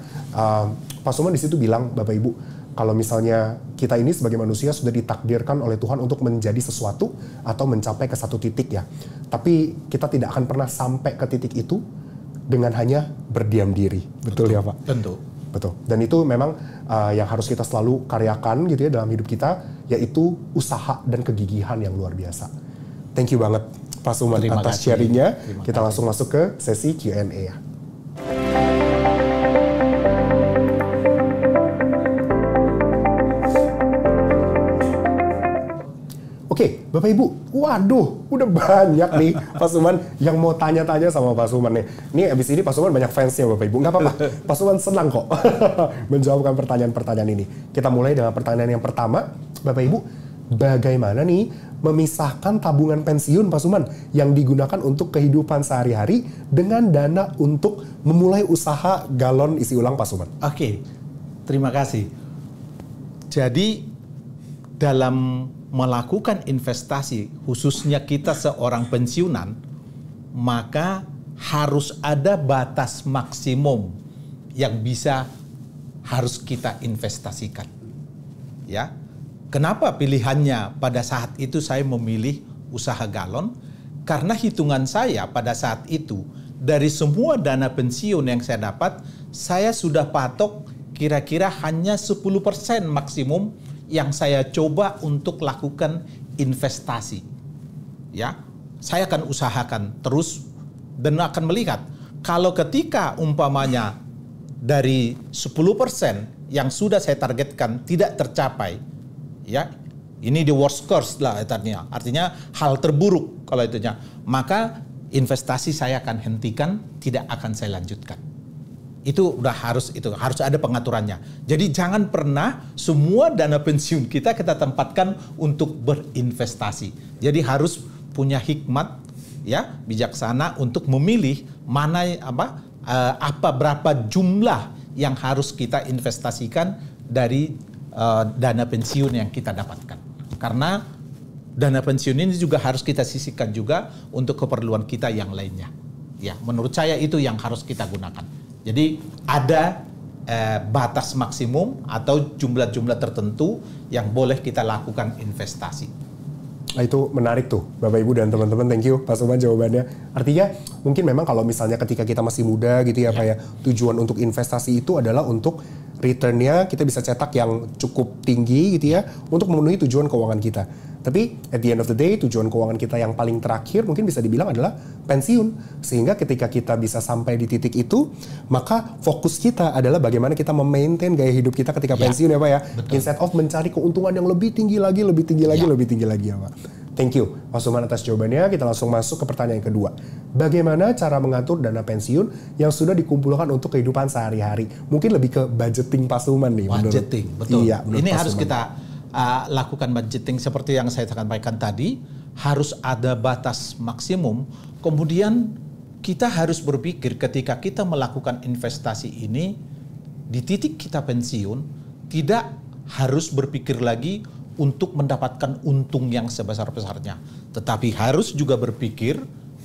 S1: Pak Suman di situ bilang, Bapak Ibu, kalau misalnya kita ini sebagai manusia sudah ditakdirkan oleh Tuhan untuk menjadi sesuatu atau mencapai ke satu titik ya. Tapi kita tidak akan pernah sampai ke titik itu dengan hanya berdiam diri. Betul ya Pak?
S2: Tentu.
S1: Betul. Dan itu memang yang harus kita selalu karyakan gitu ya dalam hidup kita, yaitu usaha dan kegigihan yang luar biasa. Thank you banget Pak Suman atas sharingnya. Kita langsung masuk ke sesi Q&A ya. Oke, Bapak Ibu, waduh, udah banyak nih Pak Suman yang mau tanya-tanya sama Pak Suman nih. Ini abis ini Pak Suman banyak fansnya Bapak Ibu, nggak apa-apa. Pak Suman senang kok menjawabkan pertanyaan-pertanyaan ini. Kita mulai dengan pertanyaan yang pertama, Bapak Ibu, bagaimana nih memisahkan tabungan pensiun Pak Suman yang digunakan untuk kehidupan sehari-hari dengan dana untuk memulai usaha galon isi ulang Pak Suman?
S2: Oke, terima kasih. Jadi dalam melakukan investasi, khususnya kita seorang pensiunan, maka harus ada batas maksimum yang harus kita investasikan. Ya, kenapa pilihannya pada saat itu saya memilih usaha galon? Karena hitungan saya pada saat itu dari semua dana pensiun yang saya dapat, saya sudah patok kira-kira hanya 10% maksimum yang saya coba untuk lakukan investasi. Ya, saya akan usahakan terus dan akan melihat kalau ketika umpamanya dari 10% yang sudah saya targetkan tidak tercapai, ya, ini the worst case lah artinya hal terburuk kalau itunya, maka investasi saya akan hentikan, tidak akan saya lanjutkan. Itu harus ada pengaturannya. Jadi jangan pernah semua dana pensiun kita tempatkan untuk berinvestasi. Jadi harus punya hikmat, ya, bijaksana untuk memilih mana berapa jumlah yang harus kita investasikan dari dana pensiun yang kita dapatkan. Karena dana pensiun ini juga harus kita sisihkan juga untuk keperluan kita yang lainnya. Ya, menurut saya itu yang harus kita gunakan. Jadi ada batas maksimum atau jumlah-jumlah tertentu yang boleh kita lakukan investasi.
S1: Nah, itu menarik tuh Bapak Ibu dan teman-teman. Thank you Pak Suman jawabannya. Artinya mungkin memang kalau misalnya ketika kita masih muda gitu ya Pak ya, tujuan untuk investasi itu adalah untuk returnnya kita bisa cetak yang cukup tinggi gitu ya, untuk memenuhi tujuan keuangan kita. Tapi at the end of the day, tujuan keuangan kita yang paling terakhir mungkin bisa dibilang adalah pensiun. Sehingga ketika kita bisa sampai di titik itu, maka fokus kita adalah bagaimana kita memaintain gaya hidup kita ketika pensiun ya Pak ya. Betul. Instead of mencari keuntungan yang lebih tinggi lagi ya Pak. Thank you Pak Suman atas jawabannya. Kita langsung masuk ke pertanyaan yang kedua. Bagaimana cara mengatur dana pensiun yang sudah dikumpulkan untuk kehidupan sehari-hari? Mungkin lebih ke budgeting Pak Suman nih.
S2: Budgeting, betul.
S1: Iya,
S2: ini harus kita lakukan budgeting seperti yang saya sampaikan tadi, harus ada batas maksimum. Kemudian kita harus berpikir ketika kita melakukan investasi ini di titik kita pensiun, tidak harus berpikir lagi untuk mendapatkan untung yang sebesar-besarnya, tetapi harus juga berpikir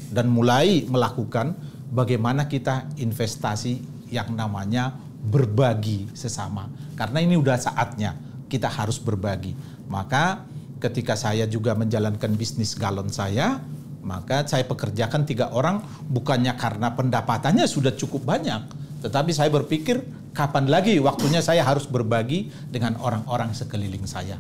S2: dan mulai melakukan bagaimana kita investasi yang namanya berbagi sesama. Karena ini udah saatnya kita harus berbagi. Maka ketika saya juga menjalankan bisnis galon saya, maka saya pekerjakan 3 orang bukannya karena pendapatannya sudah cukup banyak, tetapi saya berpikir kapan lagi waktunya saya harus berbagi dengan orang-orang sekeliling saya.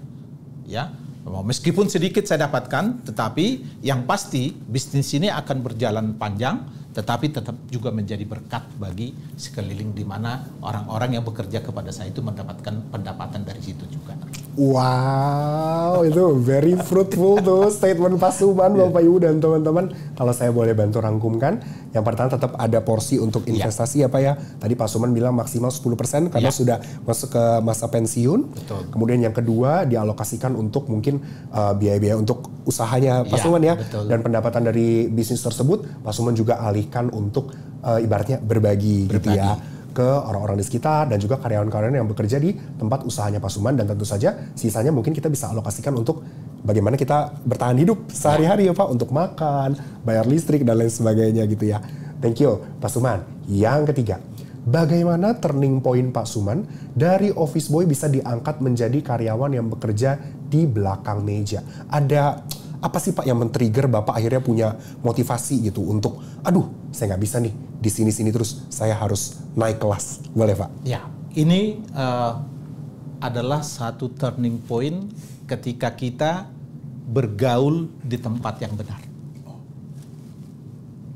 S2: Ya, meskipun sedikit saya dapatkan, tetapi yang pasti bisnis ini akan berjalan panjang, tetapi tetap juga menjadi berkat bagi sekeliling, di mana orang-orang yang bekerja kepada saya itu mendapatkan pendapatan dari situ juga.
S1: Wow, itu very fruitful tuh statement Pak Suman, Bapak Ibu dan teman-teman. Kalau saya boleh bantu rangkumkan, yang pertama tetap ada porsi untuk investasi ya Pak ya. Tadi Pak Suman bilang maksimal 10% karena sudah masuk ke masa pensiun.
S2: Betul.
S1: Kemudian yang kedua dialokasikan untuk mungkin biaya-biaya untuk usahanya Pak Suman ya.
S2: Betul.
S1: Dan pendapatan dari bisnis tersebut Pak Suman juga alihkan untuk ibaratnya berbagi gitu ya ke orang-orang di sekitar dan juga karyawan-karyawan yang bekerja di tempat usahanya Pak Suman, dan tentu saja sisanya mungkin kita bisa alokasikan untuk bagaimana kita bertahan hidup sehari-hari ya Pak, untuk makan, bayar listrik dan lain sebagainya gitu ya. Thank you Pak Suman. Yang ketiga, bagaimana turning point Pak Suman dari office boy bisa diangkat menjadi karyawan yang bekerja di belakang meja? Ada apa sih Pak yang men-trigger Bapak akhirnya punya motivasi gitu untuk, aduh saya nggak bisa nih di sini-sini terus, saya harus naik kelas. Boleh Pak?
S2: Ya, ini adalah satu turning point ketika kita bergaul di tempat yang benar.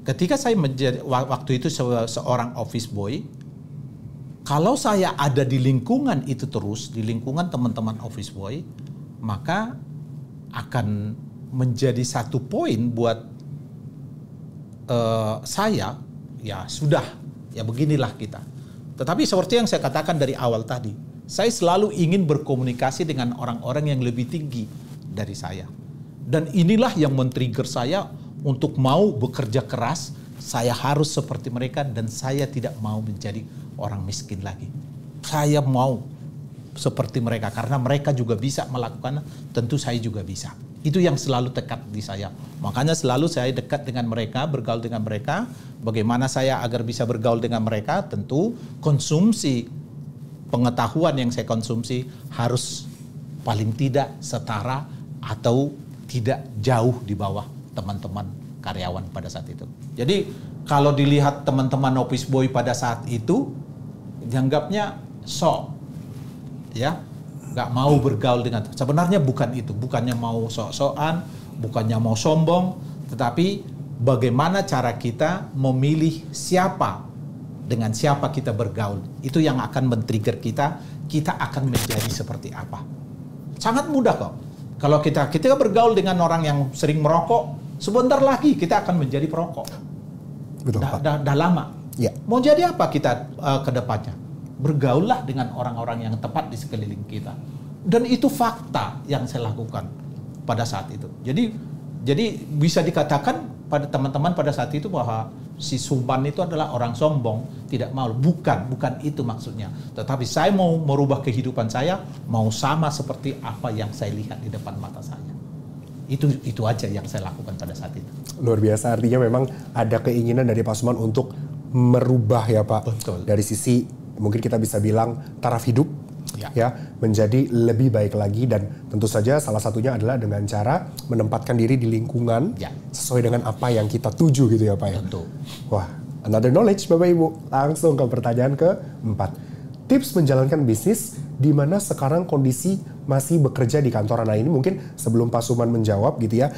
S2: Ketika saya menjadi waktu itu seorang office boy, kalau saya ada di lingkungan itu terus, di lingkungan teman-teman office boy, maka akan menjadi satu poin buat saya, ya sudah, ya beginilah kita. Tetapi seperti yang saya katakan dari awal tadi, saya selalu ingin berkomunikasi dengan orang-orang yang lebih tinggi dari saya. Dan inilah yang men-trigger saya untuk mau bekerja keras, saya harus seperti mereka dan saya tidak mau menjadi orang miskin lagi. Saya mau seperti mereka karena mereka juga bisa melakukan, tentu saya juga bisa. Itu yang selalu dekat di saya. Makanya selalu saya dekat dengan mereka, bergaul dengan mereka. Bagaimana saya agar bisa bergaul dengan mereka? Tentu konsumsi pengetahuan yang saya konsumsi harus paling tidak setara atau tidak jauh di bawah teman-teman karyawan pada saat itu. Jadi kalau dilihat teman-teman office boy pada saat itu, dianggapnya sok, ya, nggak mau bergaul dengan. Sebenarnya bukan itu, bukannya mau sok-sokan, bukannya mau sombong, tetapi bagaimana cara kita memilih siapa, dengan siapa kita bergaul. Itu yang akan men-trigger kita akan menjadi seperti apa. Sangat mudah kok. Kalau kita bergaul dengan orang yang sering merokok, sebentar lagi kita akan menjadi perokok.
S1: Betul, Pak.
S2: Dah lama.
S1: Ya.
S2: Mau jadi apa kita ke depannya? Bergaullah dengan orang-orang yang tepat di sekeliling kita. Dan itu fakta yang saya lakukan pada saat itu. Jadi bisa dikatakan pada teman-teman pada saat itu bahwa si Suman itu adalah orang sombong, tidak mau. Bukan itu maksudnya. Tetapi saya mau merubah kehidupan saya, mau sama seperti apa yang saya lihat di depan mata saya. Itu aja yang saya lakukan pada saat itu.
S1: Luar biasa, artinya memang ada keinginan dari Pak Suman untuk merubah ya Pak.
S2: Betul.
S1: Dari sisi mungkin kita bisa bilang taraf hidup ya menjadi lebih baik lagi, dan tentu saja salah satunya adalah dengan cara menempatkan diri di lingkungan sesuai dengan apa yang kita tuju gitu ya Pak ya.
S2: Tentu.
S1: Wah, another knowledge Bapak Ibu. Langsung ke pertanyaan keempat. Tips menjalankan bisnis di mana sekarang kondisi masih bekerja di kantoran. Nah ini mungkin sebelum Pak Suman menjawab gitu ya,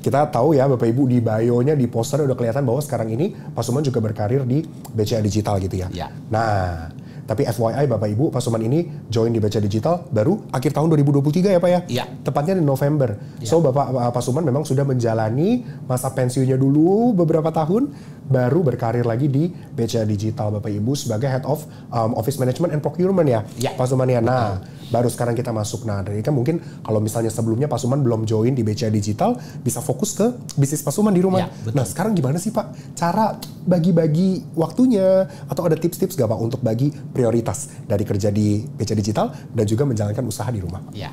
S1: kita tahu ya Bapak Ibu di bio-nya, di poster udah kelihatan bahwa sekarang ini Pak Suman juga berkarir di BCA Digital gitu ya. Nah, tapi FYI Bapak Ibu, Pak Suman ini join di BCA Digital baru akhir tahun 2023 ya Pak ya?
S2: Iya.
S1: Tepatnya di November. So Pak Suman memang sudah menjalani masa pensiunnya dulu beberapa tahun, baru berkarir lagi di BCA Digital Bapak Ibu sebagai Head of Office Management and Procurement ya Pak Suman ya. Nah, baru sekarang kita masuk. Nah, dari kan mungkin kalau misalnya sebelumnya Pak Suman belum join di BCA Digital, bisa fokus ke bisnis Pak Suman di rumah. Nah, sekarang gimana sih Pak cara bagi-bagi waktunya, atau ada tips-tips gak Pak untuk bagi prioritas dari kerja di BCA Digital dan juga menjalankan usaha di rumah?
S2: Ya.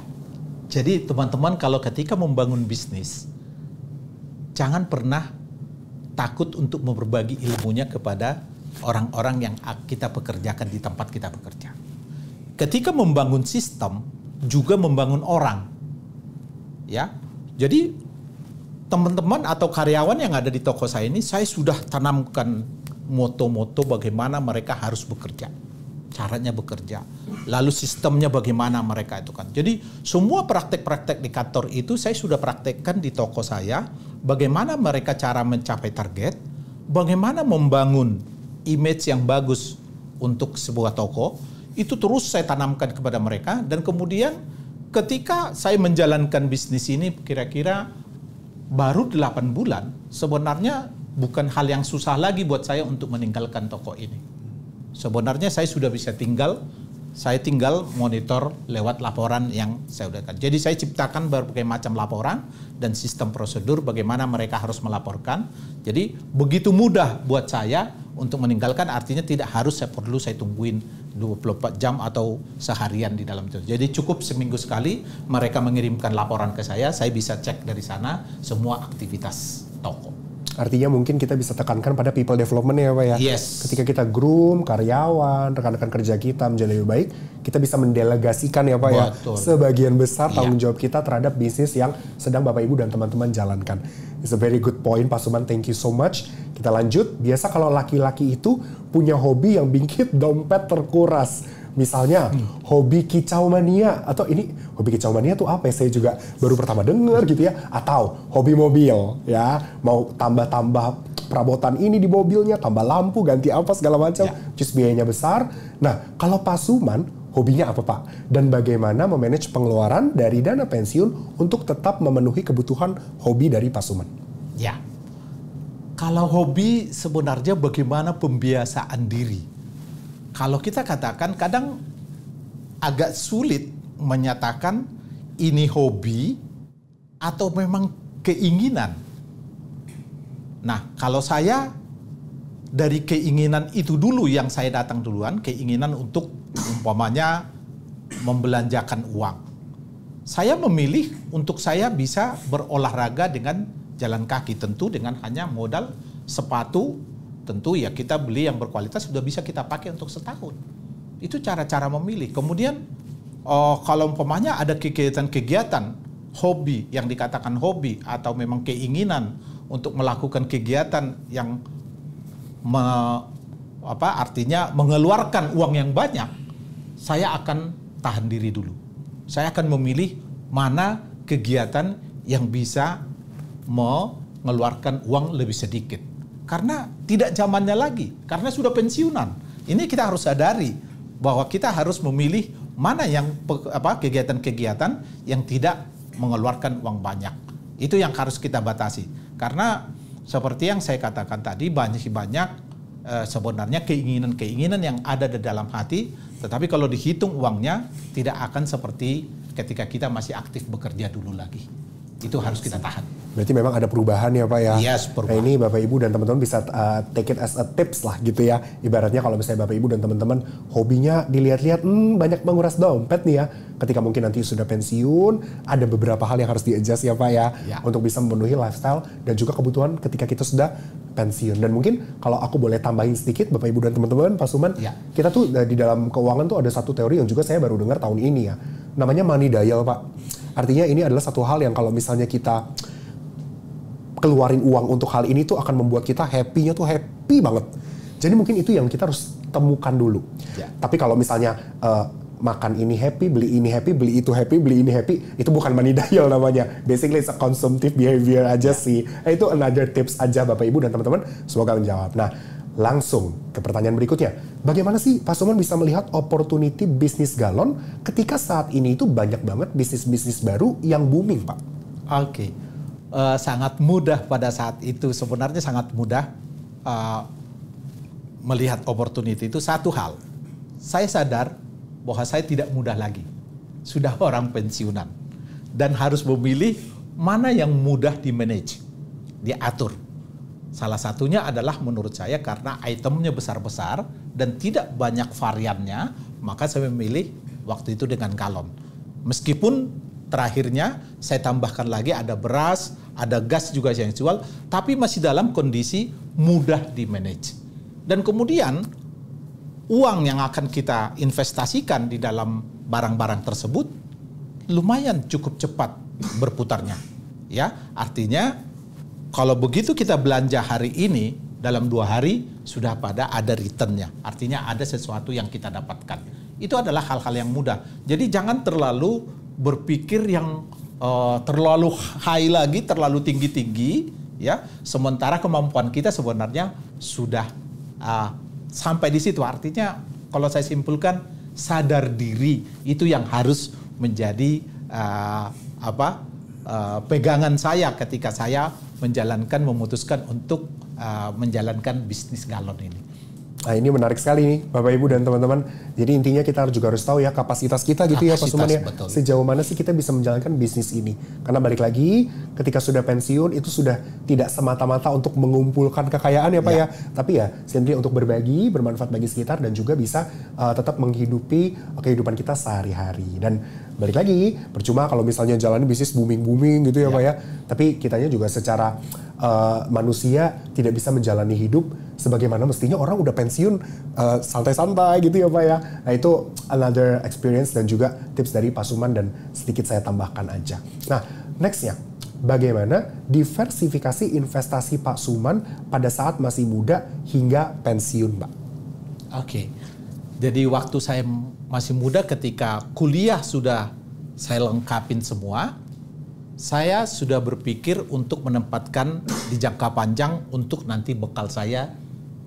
S2: Jadi teman-teman, kalau ketika membangun bisnis, jangan pernah takut untuk berbagi ilmunya kepada orang-orang yang kita pekerjakan di tempat kita bekerja. Ketika membangun sistem, juga membangun orang. Ya. Jadi teman-teman atau karyawan yang ada di toko saya ini, saya sudah tanamkan moto-moto bagaimana mereka harus bekerja. Caranya bekerja. Lalu sistemnya bagaimana mereka itu kan. Jadi semua praktek-praktek di kantor itu saya sudah praktekkan di toko saya. Bagaimana mereka cara mencapai target. Bagaimana membangun image yang bagus untuk sebuah toko. Itu terus saya tanamkan kepada mereka. Dan kemudian ketika saya menjalankan bisnis ini kira-kira baru 8 bulan, sebenarnya bukan hal yang susah lagi buat saya untuk meninggalkan toko ini. Sebenarnya saya sudah bisa saya tinggal monitor lewat laporan yang saya udahkan. Jadi saya ciptakan berbagai macam laporan dan sistem prosedur bagaimana mereka harus melaporkan. Jadi begitu mudah buat saya untuk meninggalkan, artinya tidak harus saya tungguin 24 jam atau seharian di dalam itu. Jadi cukup seminggu sekali mereka mengirimkan laporan ke saya bisa cek dari sana semua aktivitas toko.
S1: Artinya mungkin kita bisa tekankan pada people development ya Pak ya.
S2: Yes.
S1: Ketika kita groom karyawan, rekan-rekan kerja kita menjadi lebih baik, kita bisa mendelegasikan ya Pak
S2: Betul.
S1: ya sebagian besar tanggung jawab kita terhadap bisnis yang sedang Bapak Ibu dan teman-teman jalankan. It's a very good point Pak Suman, thank you so much. Kita lanjut, biasa kalau laki-laki itu punya hobi yang bikin dompet terkuras. Misalnya hobi kicau mania, atau ini hobi kicau mania tuh apa ya? Saya juga baru pertama dengar gitu ya. Atau hobi mobil ya, mau tambah-tambah perabotan ini di mobilnya, tambah lampu, ganti apa segala macam, just biayanya besar. Nah, kalau Pak Suman hobinya apa Pak? Dan bagaimana memanage pengeluaran dari dana pensiun untuk tetap memenuhi kebutuhan hobi dari Pak Suman?
S2: Ya, kalau hobi sebenarnya bagaimana pembiasaan diri. Kalau kita katakan kadang agak sulit menyatakan ini hobi atau memang keinginan. Nah, kalau saya dari keinginan itu dulu yang saya datang duluan, keinginan untuk umpamanya membelanjakan uang. Saya memilih untuk saya bisa berolahraga dengan jalan kaki, tentu dengan hanya modal sepatu. Tentu ya kita beli yang berkualitas sudah bisa kita pakai untuk setahun. Itu cara-cara memilih. Kemudian kalau umpamanya ada kegiatan-kegiatan hobi yang dikatakan hobi atau memang keinginan untuk melakukan kegiatan yang artinya mengeluarkan uang yang banyak, saya akan tahan diri dulu. Saya akan memilih mana kegiatan yang bisa mengeluarkan uang lebih sedikit. Karena tidak zamannya lagi, karena sudah pensiunan. Ini kita harus sadari bahwa kita harus memilih mana yang kegiatan-kegiatan yang tidak mengeluarkan uang banyak. Itu yang harus kita batasi. Karena seperti yang saya katakan tadi, banyak sebenarnya keinginan-keinginan yang ada di dalam hati, tetapi kalau dihitung uangnya tidak akan seperti ketika kita masih aktif bekerja dulu lagi. Itu harus kita tahan.
S1: Berarti memang ada perubahan ya Pak ya.
S2: Yes, perubahan.
S1: Nah, ini Bapak Ibu dan teman-teman bisa take it as a tips lah gitu ya. Ibaratnya kalau misalnya Bapak Ibu dan teman-teman hobinya dilihat-lihat banyak menguras dompet nih ya. Ketika mungkin nanti sudah pensiun, ada beberapa hal yang harus di-adjust ya Pak ya. Untuk bisa memenuhi lifestyle dan juga kebutuhan ketika kita sudah pensiun. Dan mungkin kalau aku boleh tambahin sedikit Bapak Ibu dan teman-teman, Pak Suman, kita tuh di dalam keuangan tuh ada satu teori yang juga saya baru dengar tahun ini ya. Namanya money dial Pak. Artinya ini adalah satu hal yang kalau misalnya kita keluarin uang untuk hal ini tuh akan membuat kita happy-nya tuh happy banget. Jadi mungkin itu yang kita harus temukan dulu. Tapi kalau misalnya makan ini happy, beli ini happy, beli itu happy, beli ini happy, itu bukan money dial namanya. Basically it's a consumptive behavior aja sih. Itu another tips aja Bapak Ibu dan teman-teman. Semoga menjawab. Nah, langsung ke pertanyaan berikutnya. Bagaimana sih Pak Suman bisa melihat opportunity bisnis galon ketika saat ini itu banyak banget bisnis-bisnis baru yang booming Pak?
S2: Oke. Sangat mudah pada saat itu, sebenarnya sangat mudah melihat opportunity itu. Satu hal, saya sadar bahwa saya tidak mudah lagi, sudah orang pensiunan dan harus memilih mana yang mudah di manage, diatur. Salah satunya adalah menurut saya karena itemnya besar-besar dan tidak banyak variannya, maka saya memilih waktu itu dengan galon. Meskipun terakhirnya saya tambahkan lagi ada beras, ada gas juga yang jual, tapi masih dalam kondisi mudah di manage. Dan kemudian uang yang akan kita investasikan di dalam barang-barang tersebut lumayan cukup cepat berputarnya. Ya, artinya kalau begitu kita belanja hari ini, dalam 2 hari sudah ada returnnya. Artinya ada sesuatu yang kita dapatkan. Itu adalah hal-hal yang mudah. Jadi jangan terlalu berpikir yang terlalu high lagi, terlalu tinggi-tinggi, ya. Sementara kemampuan kita sebenarnya sudah sampai di situ. Artinya kalau saya simpulkan, sadar diri itu yang harus menjadi pegangan saya ketika saya memutuskan untuk menjalankan bisnis galon ini.
S1: Nah, ini menarik sekali nih Bapak Ibu dan teman-teman. Jadi intinya kita juga harus tahu ya kapasitas kita gitu ya Pak Suman ya.
S2: Betul.
S1: Sejauh mana sih kita bisa menjalankan bisnis ini. Karena balik lagi ketika sudah pensiun itu sudah tidak semata-mata untuk mengumpulkan kekayaan ya Pak ya. Tapi ya simply untuk berbagi, bermanfaat bagi sekitar dan juga bisa tetap menghidupi kehidupan kita sehari-hari. Dan balik lagi percuma kalau misalnya jalanin bisnis booming gitu ya Pak ya. Tapi kitanya juga secara manusia tidak bisa menjalani hidup sebagaimana mestinya orang udah pensiun santai-santai gitu ya Pak ya. Nah itu another experience dan juga tips dari Pak Suman dan sedikit saya tambahkan aja. Nah nextnya, bagaimana diversifikasi investasi Pak Suman pada saat masih muda hingga pensiun Pak?
S2: Oke, jadi waktu saya masih muda ketika kuliah sudah saya lengkapin semua, saya sudah berpikir untuk menempatkan di jangka panjang untuk nanti bekal saya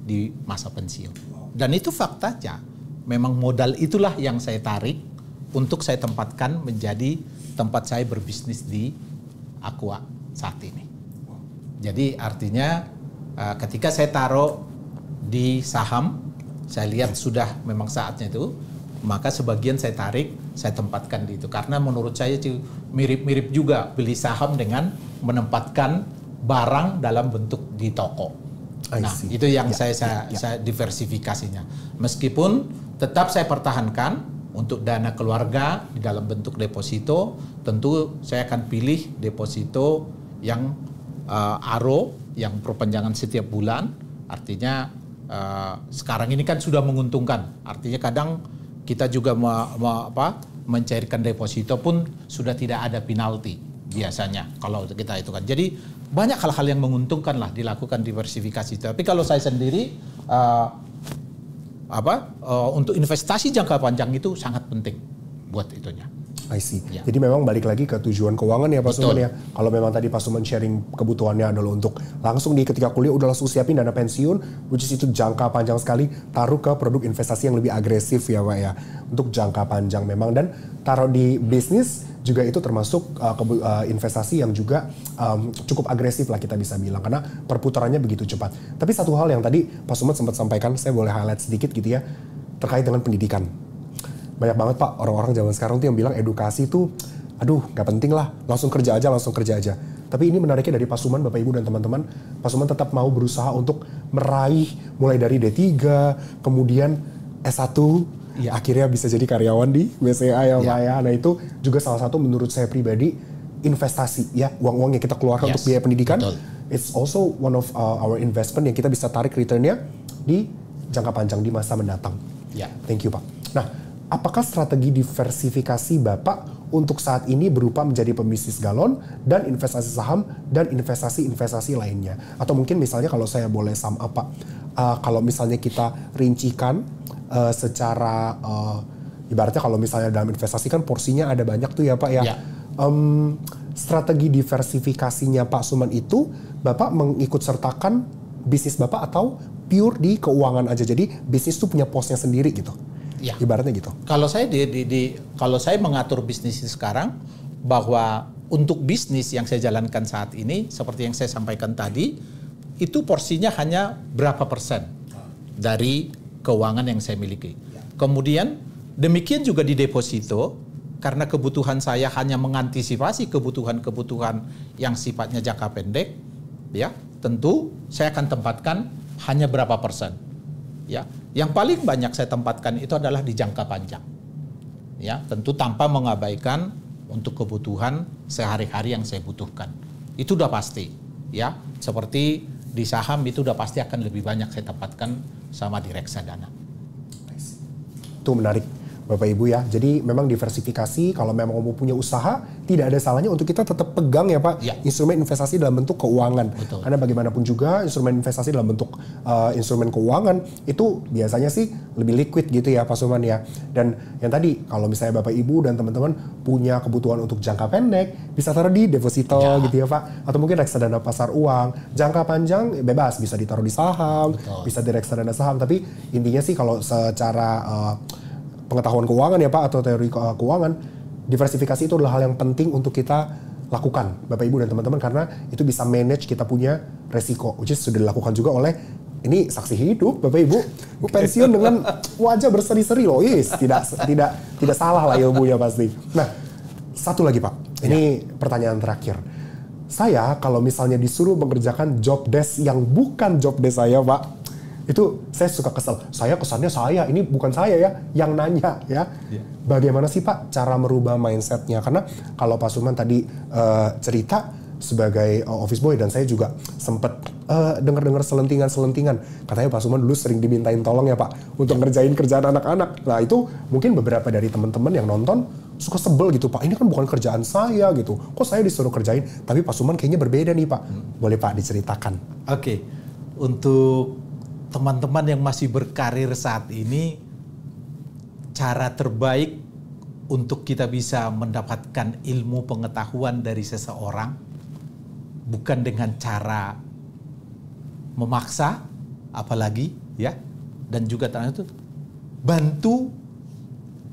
S2: di masa pensiun. Dan itu faktanya, memang modal itulah yang saya tarik untuk saya tempatkan menjadi tempat saya berbisnis di Aqua saat ini. Jadi artinya ketika saya taruh di saham, saya lihat sudah memang saatnya itu, maka sebagian saya tarik, saya tempatkan di itu. Karena menurut saya mirip-mirip juga beli saham dengan menempatkan barang dalam bentuk di toko. Nah, itu yang saya diversifikasinya. Meskipun tetap saya pertahankan untuk dana keluarga di dalam bentuk deposito, tentu saya akan pilih deposito yang ARO, yang perpanjangan setiap bulan. Artinya sekarang ini kan sudah menguntungkan. Artinya kadang kita juga mencairkan deposito pun sudah tidak ada penalti biasanya kalau kita itu kan. Jadi banyak hal-hal yang menguntungkan lah dilakukan diversifikasi. Tapi kalau saya sendiri untuk investasi jangka panjang itu sangat penting buat itunya.
S1: I see. Ya. Jadi memang balik lagi ke tujuan keuangan ya Pak Suman ya. Kalau memang tadi Pak Suman sharing kebutuhannya adalah untuk langsung ketika kuliah udah langsung siapin dana pensiun, which is itu jangka panjang sekali, taruh ke produk investasi yang lebih agresif ya Pak ya. Untuk jangka panjang memang, dan taruh di bisnis juga itu termasuk investasi yang juga cukup agresif lah kita bisa bilang, karena perputarannya begitu cepat. Tapi satu hal yang tadi Pak Suman sempat sampaikan, saya boleh highlight sedikit gitu ya, terkait dengan pendidikan. Banyak banget Pak orang-orang zaman sekarang tuh yang bilang edukasi tuh aduh nggak penting lah, langsung kerja aja. Tapi ini menariknya dari Pak Suman, Bapak Ibu dan teman-teman, Pak Suman tetap mau berusaha untuk meraih mulai dari D3, kemudian S1, akhirnya bisa jadi karyawan di BCA ya Pak ya. Nah itu juga salah satu menurut saya pribadi investasi ya, uang-uang yang kita keluarkan untuk biaya pendidikan. Betul. It's also one of our investment yang kita bisa tarik returnnya di jangka panjang di masa mendatang. Thank you Pak. Nah, apakah strategi diversifikasi Bapak untuk saat ini berupa menjadi pembisnis galon dan investasi saham dan investasi-investasi lainnya? Atau mungkin misalnya kalau saya boleh sum up Pak, kalau misalnya kita rincikan secara ibaratnya kalau misalnya dalam investasi kan porsinya ada banyak tuh ya Pak ya. Strategi diversifikasinya Pak Suman itu Bapak mengikut sertakan bisnis Bapak atau pure di keuangan aja? Jadi bisnis tuh punya posnya sendiri gitu. Ya. Ibaratnya gitu.
S2: Kalau saya kalau saya mengatur bisnis sekarang, bahwa untuk bisnis yang saya jalankan saat ini seperti yang saya sampaikan tadi, itu porsinya hanya berapa persen dari keuangan yang saya miliki. Kemudian demikian juga di deposito, karena kebutuhan saya hanya mengantisipasi kebutuhan-kebutuhan yang sifatnya jangka pendek, ya tentu saya akan tempatkan hanya berapa persen. Ya, yang paling banyak saya tempatkan itu adalah di jangka panjang. Ya, tentu tanpa mengabaikan untuk kebutuhan sehari-hari yang saya butuhkan. Itu udah pasti. Ya, seperti di saham itu udah pasti akan lebih banyak saya tempatkan sama di reksadana.
S1: Itu menarik Bapak Ibu ya. Jadi memang diversifikasi, kalau memang mau punya usaha, tidak ada salahnya untuk kita tetap pegang ya Pak, instrumen investasi dalam bentuk keuangan.
S2: Betul.
S1: Karena bagaimanapun juga instrumen investasi dalam bentuk instrumen keuangan itu biasanya sih lebih liquid gitu ya Pak Suman ya. Dan yang tadi kalau misalnya Bapak Ibu dan teman-teman punya kebutuhan untuk jangka pendek, bisa taruh di deposito gitu ya Pak. Atau mungkin reksadana pasar uang. Jangka panjang bebas, bisa ditaruh di saham, bisa di reksadana saham. Tapi intinya sih kalau secara pengetahuan keuangan ya Pak, atau teori keuangan, diversifikasi itu adalah hal yang penting untuk kita lakukan, Bapak Ibu dan teman-teman, karena itu bisa manage kita punya resiko, which is sudah dilakukan juga oleh ini saksi hidup, Bapak Ibu. Pensiun dengan wajah berseri-seri loh, tidak salah lah ilmunya pasti. Nah, satu lagi Pak, ini pertanyaan terakhir. Saya kalau misalnya disuruh mengerjakan job desk yang bukan job desk saya Pak, itu saya suka kesel. Saya kesannya ini bukan saya ya, yang nanya ya. Bagaimana sih Pak cara merubah mindsetnya? Karena kalau Pak Suman tadi cerita sebagai office boy, dan saya juga sempat dengar-dengar selentingan. Katanya Pak Suman dulu sering dimintain tolong ya Pak untuk ngerjain kerjaan anak-anak. Nah itu mungkin beberapa dari teman-teman yang nonton suka sebel gitu, Pak, ini kan bukan kerjaan saya gitu. Kok saya disuruh kerjain? Tapi Pak Suman kayaknya berbeda nih Pak. Boleh Pak diceritakan?
S2: Oke. Untuk teman-teman yang masih berkarir saat ini, cara terbaik untuk kita bisa mendapatkan ilmu pengetahuan dari seseorang bukan dengan cara memaksa, apalagi ya, dan juga itu bantu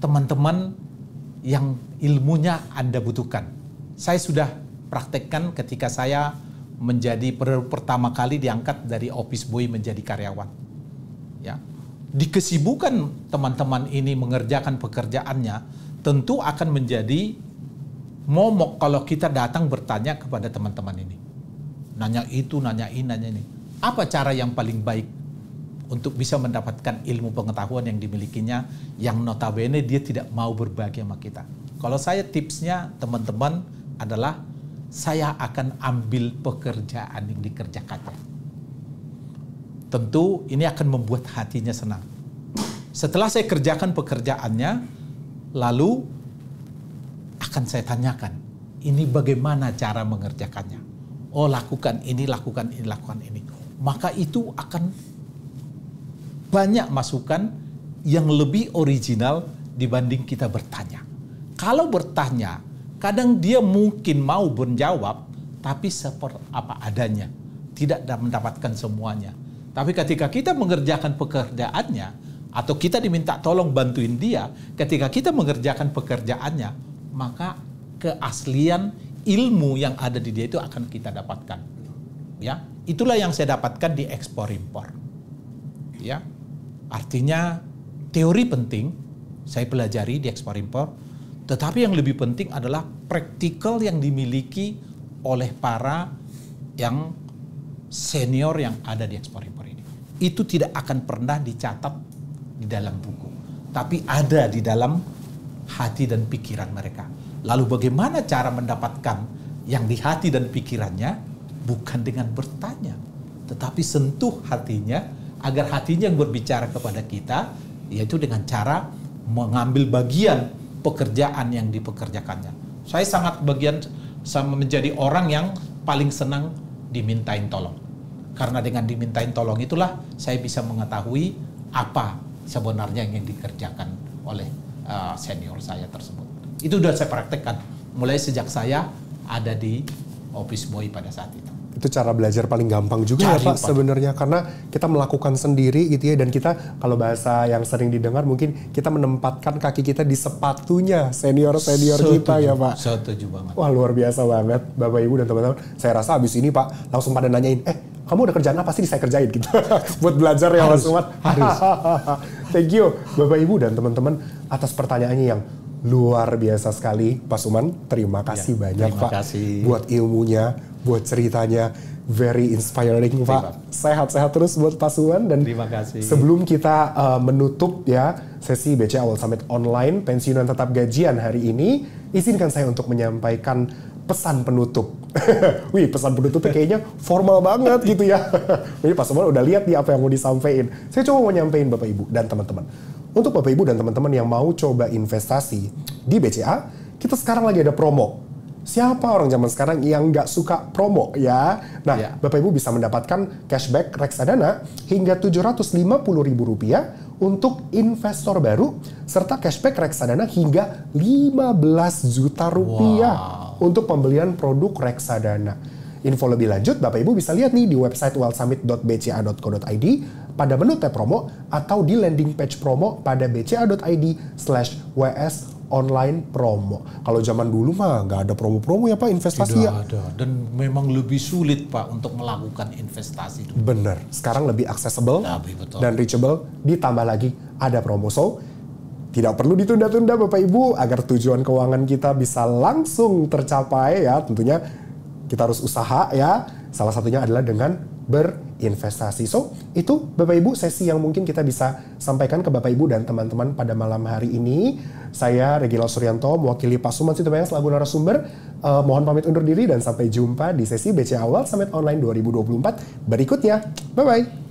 S2: teman-teman yang ilmunya Anda butuhkan. Saya sudah praktekkan ketika saya menjadi pertama kali diangkat dari office boy menjadi karyawan. Ya, di kesibukan teman-teman ini mengerjakan pekerjaannya, tentu akan menjadi momok kalau kita datang bertanya kepada teman-teman ini. Nanya itu, nanya ini. Apa cara yang paling baik untuk bisa mendapatkan ilmu pengetahuan yang dimilikinya, yang notabene dia tidak mau berbagi sama kita? Kalau saya tipsnya teman-teman adalah saya akan ambil pekerjaan yang dikerjakannya. Tentu ini akan membuat hatinya senang. Setelah saya kerjakan pekerjaannya, lalu akan saya tanyakan, ini bagaimana cara mengerjakannya? Oh, lakukan ini, lakukan ini, lakukan ini. Maka itu akan banyak masukan yang lebih original dibanding kita bertanya. Kalau bertanya, kadang dia mungkin mau menjawab, tapi seperti apa adanya. Tidak mendapatkan semuanya. Tapi ketika kita mengerjakan pekerjaannya, atau kita diminta tolong bantuin dia, ketika kita mengerjakan pekerjaannya, maka keaslian ilmu yang ada di dia itu akan kita dapatkan. Ya, itulah yang saya dapatkan di ekspor impor. Ya, artinya teori penting saya pelajari di ekspor impor, tetapi yang lebih penting adalah praktikal yang dimiliki oleh para yang senior yang ada di ekspor impor ini. Itu tidak akan pernah dicatat di dalam buku, tapi ada di dalam hati dan pikiran mereka. Lalu bagaimana cara mendapatkan yang di hati dan pikirannya? Bukan dengan bertanya, tetapi sentuh hatinya, agar hatinya yang berbicara kepada kita, yaitu dengan cara mengambil bagian pekerjaan yang dipekerjakannya. Saya sangat sama menjadi orang yang paling senang dimintain tolong. Karena dengan dimintain tolong itulah saya bisa mengetahui apa sebenarnya yang dikerjakan oleh senior saya tersebut. Itu sudah saya praktekkan mulai sejak saya ada di office boy pada saat itu.
S1: Itu cara belajar paling gampang juga ya Pak sebenarnya, karena kita melakukan sendiri gitu ya, dan kita kalau bahasa yang sering didengar mungkin kita menempatkan kaki kita di sepatunya senior-senior kita ya Pak.
S2: Setuju banget.
S1: Wah, luar biasa banget Bapak Ibu dan teman-teman. Saya rasa habis ini Pak langsung pada nanyain, kamu udah kerjaan apa sih saya kerjain gitu. Buat belajar ya Mas Sumat. Thank you Bapak Ibu dan teman-teman atas pertanyaannya yang luar biasa sekali Pak Suman. Terima kasih banyak Pak buat ilmunya, buat ceritanya, very inspiring Pak. Sehat-sehat terus buat Pak Suman. Dan
S2: terima kasih.
S1: Sebelum kita menutup ya sesi BCA World Summit Online Pensiunan Tetap Gajian hari ini, izinkan saya untuk menyampaikan pesan penutup. Wih, pesan penutupnya kayaknya formal banget gitu ya. Jadi Pak Suman udah lihat nih apa yang mau disampaikan. Saya cuma mau nyampein Bapak Ibu dan teman-teman. Untuk Bapak Ibu dan teman-teman yang mau coba investasi di BCA, kita sekarang lagi ada promo. Siapa orang zaman sekarang yang nggak suka promo ya? Nah, Bapak Ibu bisa mendapatkan cashback reksadana hingga Rp750.000 untuk investor baru, serta cashback reksadana hingga Rp15 juta untuk pembelian produk reksadana. Info lebih lanjut Bapak Ibu bisa lihat nih di website worldsummit.bca.co.id pada menu tab promo atau di landing page promo pada bca.id/WS online promo. Kalau zaman dulu mah nggak ada promo-promo ya Pak investasi
S2: Tidak
S1: ya.
S2: ada. Dan memang lebih sulit Pak untuk melakukan investasi.
S1: Bener, sekarang lebih accessible
S2: Betul.
S1: dan reachable, ditambah lagi ada promo. So, tidak perlu ditunda-tunda Bapak Ibu agar tujuan keuangan kita bisa langsung tercapai ya. Tentunya kita harus usaha ya. Salah satunya adalah dengan berinvestasi. So, itu Bapak Ibu sesi yang mungkin kita bisa sampaikan ke Bapak Ibu dan teman-teman pada malam hari ini. Saya Regilal Suryanto mewakili Pak Suman Situbayang selaku narasumber. Mohon pamit undur diri dan sampai jumpa di sesi BCA Wealth Summit Online 2024 berikutnya. Bye-bye.